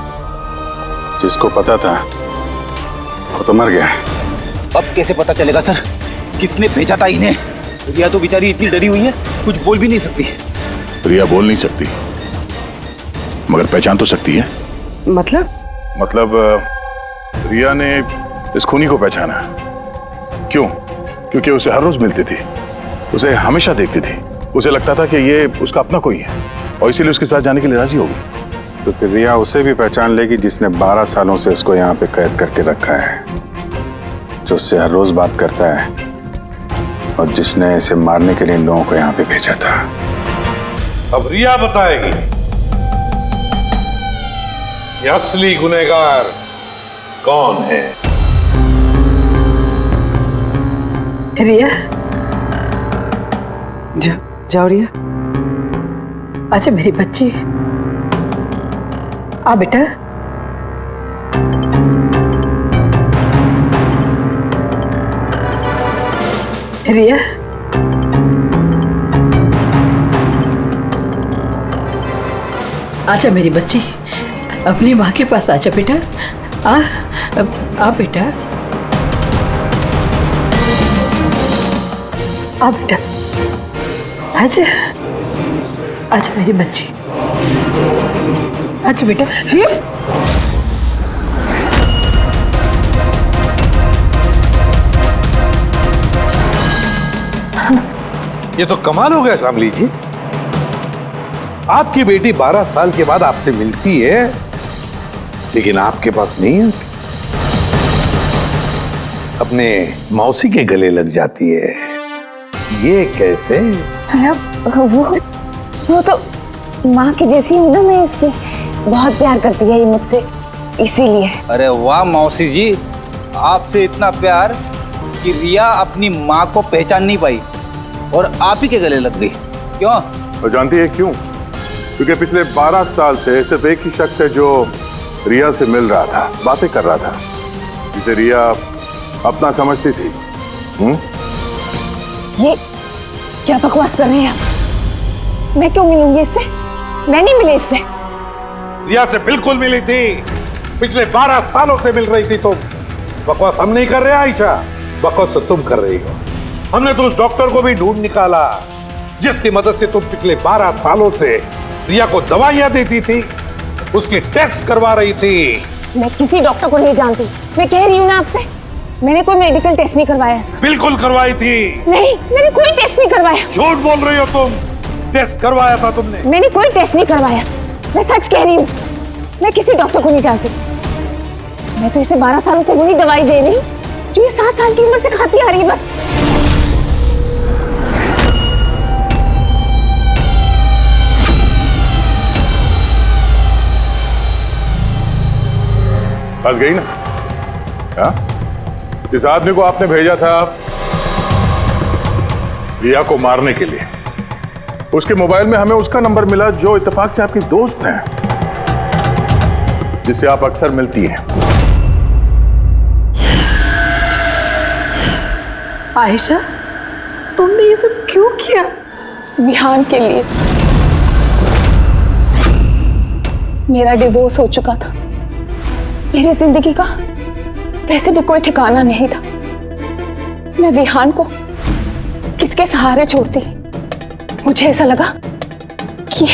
जिसको पता था वो तो मर गया। अब कैसे पता चलेगा सर किसने भेजा था इन्हें? रिया तो बेचारी इतनी डरी हुई है, कुछ बोल भी नहीं सकती। रिया बोल नहीं सकती, मगर पहचान तो सकती है। मतलब रिया ने इस खूनी को पहचाना। क्यों? क्योंकि उसे हर रोज मिलती थी, उसे हमेशा देखती थी, उसे लगता था कि ये उसका अपना कोई है और इसीलिए उसके साथ जाने के लिए राजी होगी। तो फिर रिया उसे भी पहचान लेगी जिसने 12 सालों से इसको यहाँ पे कैद करके रखा है, जो उससे हर रोज बात करता है और जिसने इसे मारने के लिए इन लोगों को यहाँ पे भेजा था। अब रिया बताएगी ये असली गुनहगार कौन है। रिया, जाओ रिया। अच्छा मेरी बच्ची, आ बेटा। रिया, आजा मेरी बच्ची, अपनी माँ के पास आजा बेटा। आ बेटा, आ बेटा, आजा आजा मेरी बच्ची, आजा बेटा। रिया, ये तो कमाल हो गया शामली जी। आपकी बेटी 12 साल के बाद आपसे मिलती है, लेकिन आपके पास नहीं है, अपने मौसी के गले लग जाती है। ये कैसे? वो तो माँ की जैसी हूँ ना मैं इसकी, बहुत प्यार करती है ये मुझसे, इसीलिए। अरे वाह मौसी जी, आपसे इतना प्यार कि रिया अपनी माँ को पहचान नहीं पाई और आप ही के गले लग गई। क्यों? और जानती है क्यों? क्योंकि पिछले 12 साल से सिर्फ एक ही शख्स है जो रिया से मिल रहा था, बातें कर रहा था, जिसे रिया अपना समझती थी। ये क्या बकवास कर रहे हैं आप? मैं क्यों मिलूंगी इससे? मैं नहीं मिली इससे। रिया से बिल्कुल मिली थी, पिछले 12 सालों से मिल रही थी तुम। बकवास हम नहीं कर रहे आयशा, बकवास तो तुम कर रही हो। हमने तो उस डॉक्टर को भी ढूंढ निकाला जिसकी मदद से तुम पिछले 12 सालों से रिया को दवाइयां देती थी, उसकी टेस्ट करवा रही थी। मैं किसी डॉक्टर को नहीं जानती, मैं कह रही हूँ ना आपसे, मैंने कोई मेडिकल टेस्ट नहीं करवाया इसका। बिल्कुल करवाई थी। नहीं, मैंने कोई टेस्ट नहीं करवाया। झूठ बोल रही हो तुम, टेस्ट करवाया था तुमने। मैंने कोई टेस्ट नहीं करवाया, मैं सच कह रही हूँ। मैं किसी डॉक्टर को नहीं जानती, मैं तो इसे 12 सालों से वही दवाई दे रही हूँ जो ये 7 साल की उम्र से खाती आ रही है। बस गई ना? क्या? इस आदमी को आपने भेजा था रिया को मारने के लिए। उसके मोबाइल में हमें उसका नंबर मिला जो इत्तेफाक से आपकी दोस्त है। जिससे आप अक्सर मिलती हैं। आयशा, तुमने ये सब क्यों किया? विहान के लिए। मेरा डिवोर्स हो चुका था, मेरी जिंदगी का वैसे भी कोई ठिकाना नहीं था। मैं विहान को किसके सहारे छोड़ती? मुझे ऐसा लगा कि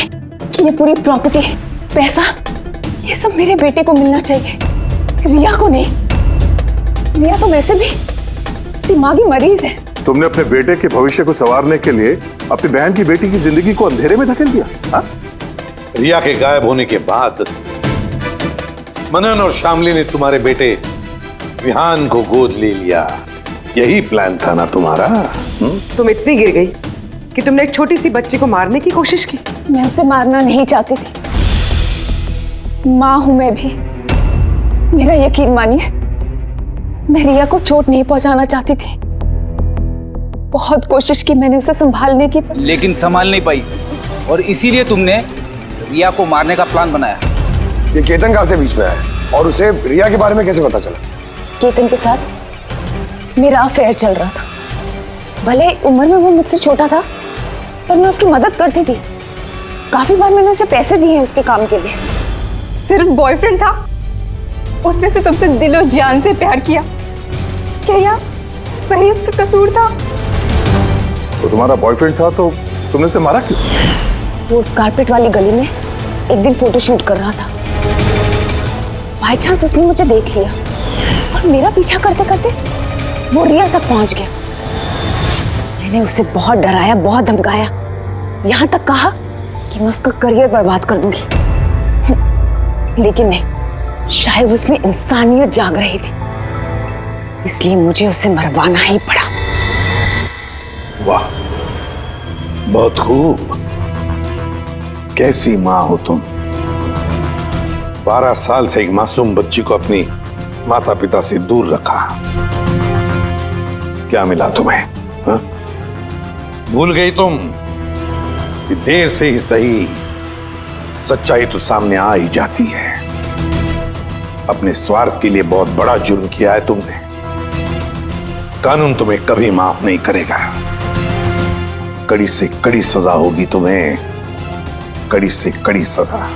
ये पूरी प्रॉपर्टी, पैसा, ये सब मेरे बेटे को मिलना चाहिए, रिया को नहीं। रिया तो वैसे भी दिमागी मरीज है। तुमने अपने बेटे के भविष्य को संवारने के लिए अपनी बहन की बेटी की जिंदगी को अंधेरे में धकेल दिया। हा? रिया के गायब होने के बाद मनन और शामली ने तुम्हारे बेटे विहान को गोद ले लिया। यही प्लान था ना तुम्हारा? तुम इतनी गिर गई कि तुमने एक छोटी सी बच्ची को मारने की कोशिश की। मैं उसे मारना नहीं चाहती थी, माँ हूं मैं भी। मेरा यकीन मानिए, मैं रिया को चोट नहीं पहुंचाना चाहती थी। बहुत कोशिश की मैंने उसे संभालने की, लेकिन संभाल नहीं पाई और इसीलिए तुमने रिया को मारने का प्लान बनाया। ये केतन कहाँ से बीच में आया और उसे रिया के बारे में कैसे पता चला? केतन के साथ मेरा अफेयर चल रहा था। भले उम्र में वो मुझसे छोटा था, पर मैं उसकी मदद करती थी। काफी बार मैंने उसे पैसे दिए हैं उसके काम के लिए। सिर्फ बॉयफ्रेंड था? उसने तो तुमसे दिलो जान से प्यार किया। क्या वही उसका कसूर था? तो तुम्हारा बॉयफ्रेंड था तो तुमने उसे मारा क्यों? वो उस कारपेट वाली गली में एक दिन फोटो शूट कर रहा था। बाई चांस उसने मुझे देख लिया और मेरा पीछा करते करते वो रिया तक पहुंच गया। मैंने उसे बहुत डराया, बहुत धमकाया, यहां तक कहा कि मैं उसका करियर बर्बाद कर दूंगी। लेकिन नहीं, शायद उसमें इंसानियत जाग रही थी, इसलिए मुझे उसे मरवाना ही पड़ा। वाह, बहुत खूब। कैसी माँ हो तुम? 12 साल से एक मासूम बच्ची को अपनी माता पिता से दूर रखा। क्या मिला तुम्हें? हा? भूल गई तुम कि देर से ही सही सच्चाई तो सामने आ ही जाती है। अपने स्वार्थ के लिए बहुत बड़ा जुर्म किया है तुमने। कानून तुम्हें कभी माफ नहीं करेगा। कड़ी से कड़ी सजा होगी तुम्हें, कड़ी से कड़ी सजा।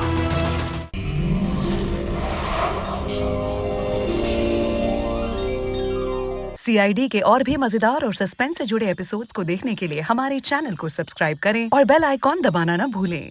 CID के और भी मजेदार और सस्पेंस से जुड़े एपिसोड्स को देखने के लिए हमारे चैनल को सब्सक्राइब करें और बेल आइकॉन दबाना ना भूलें।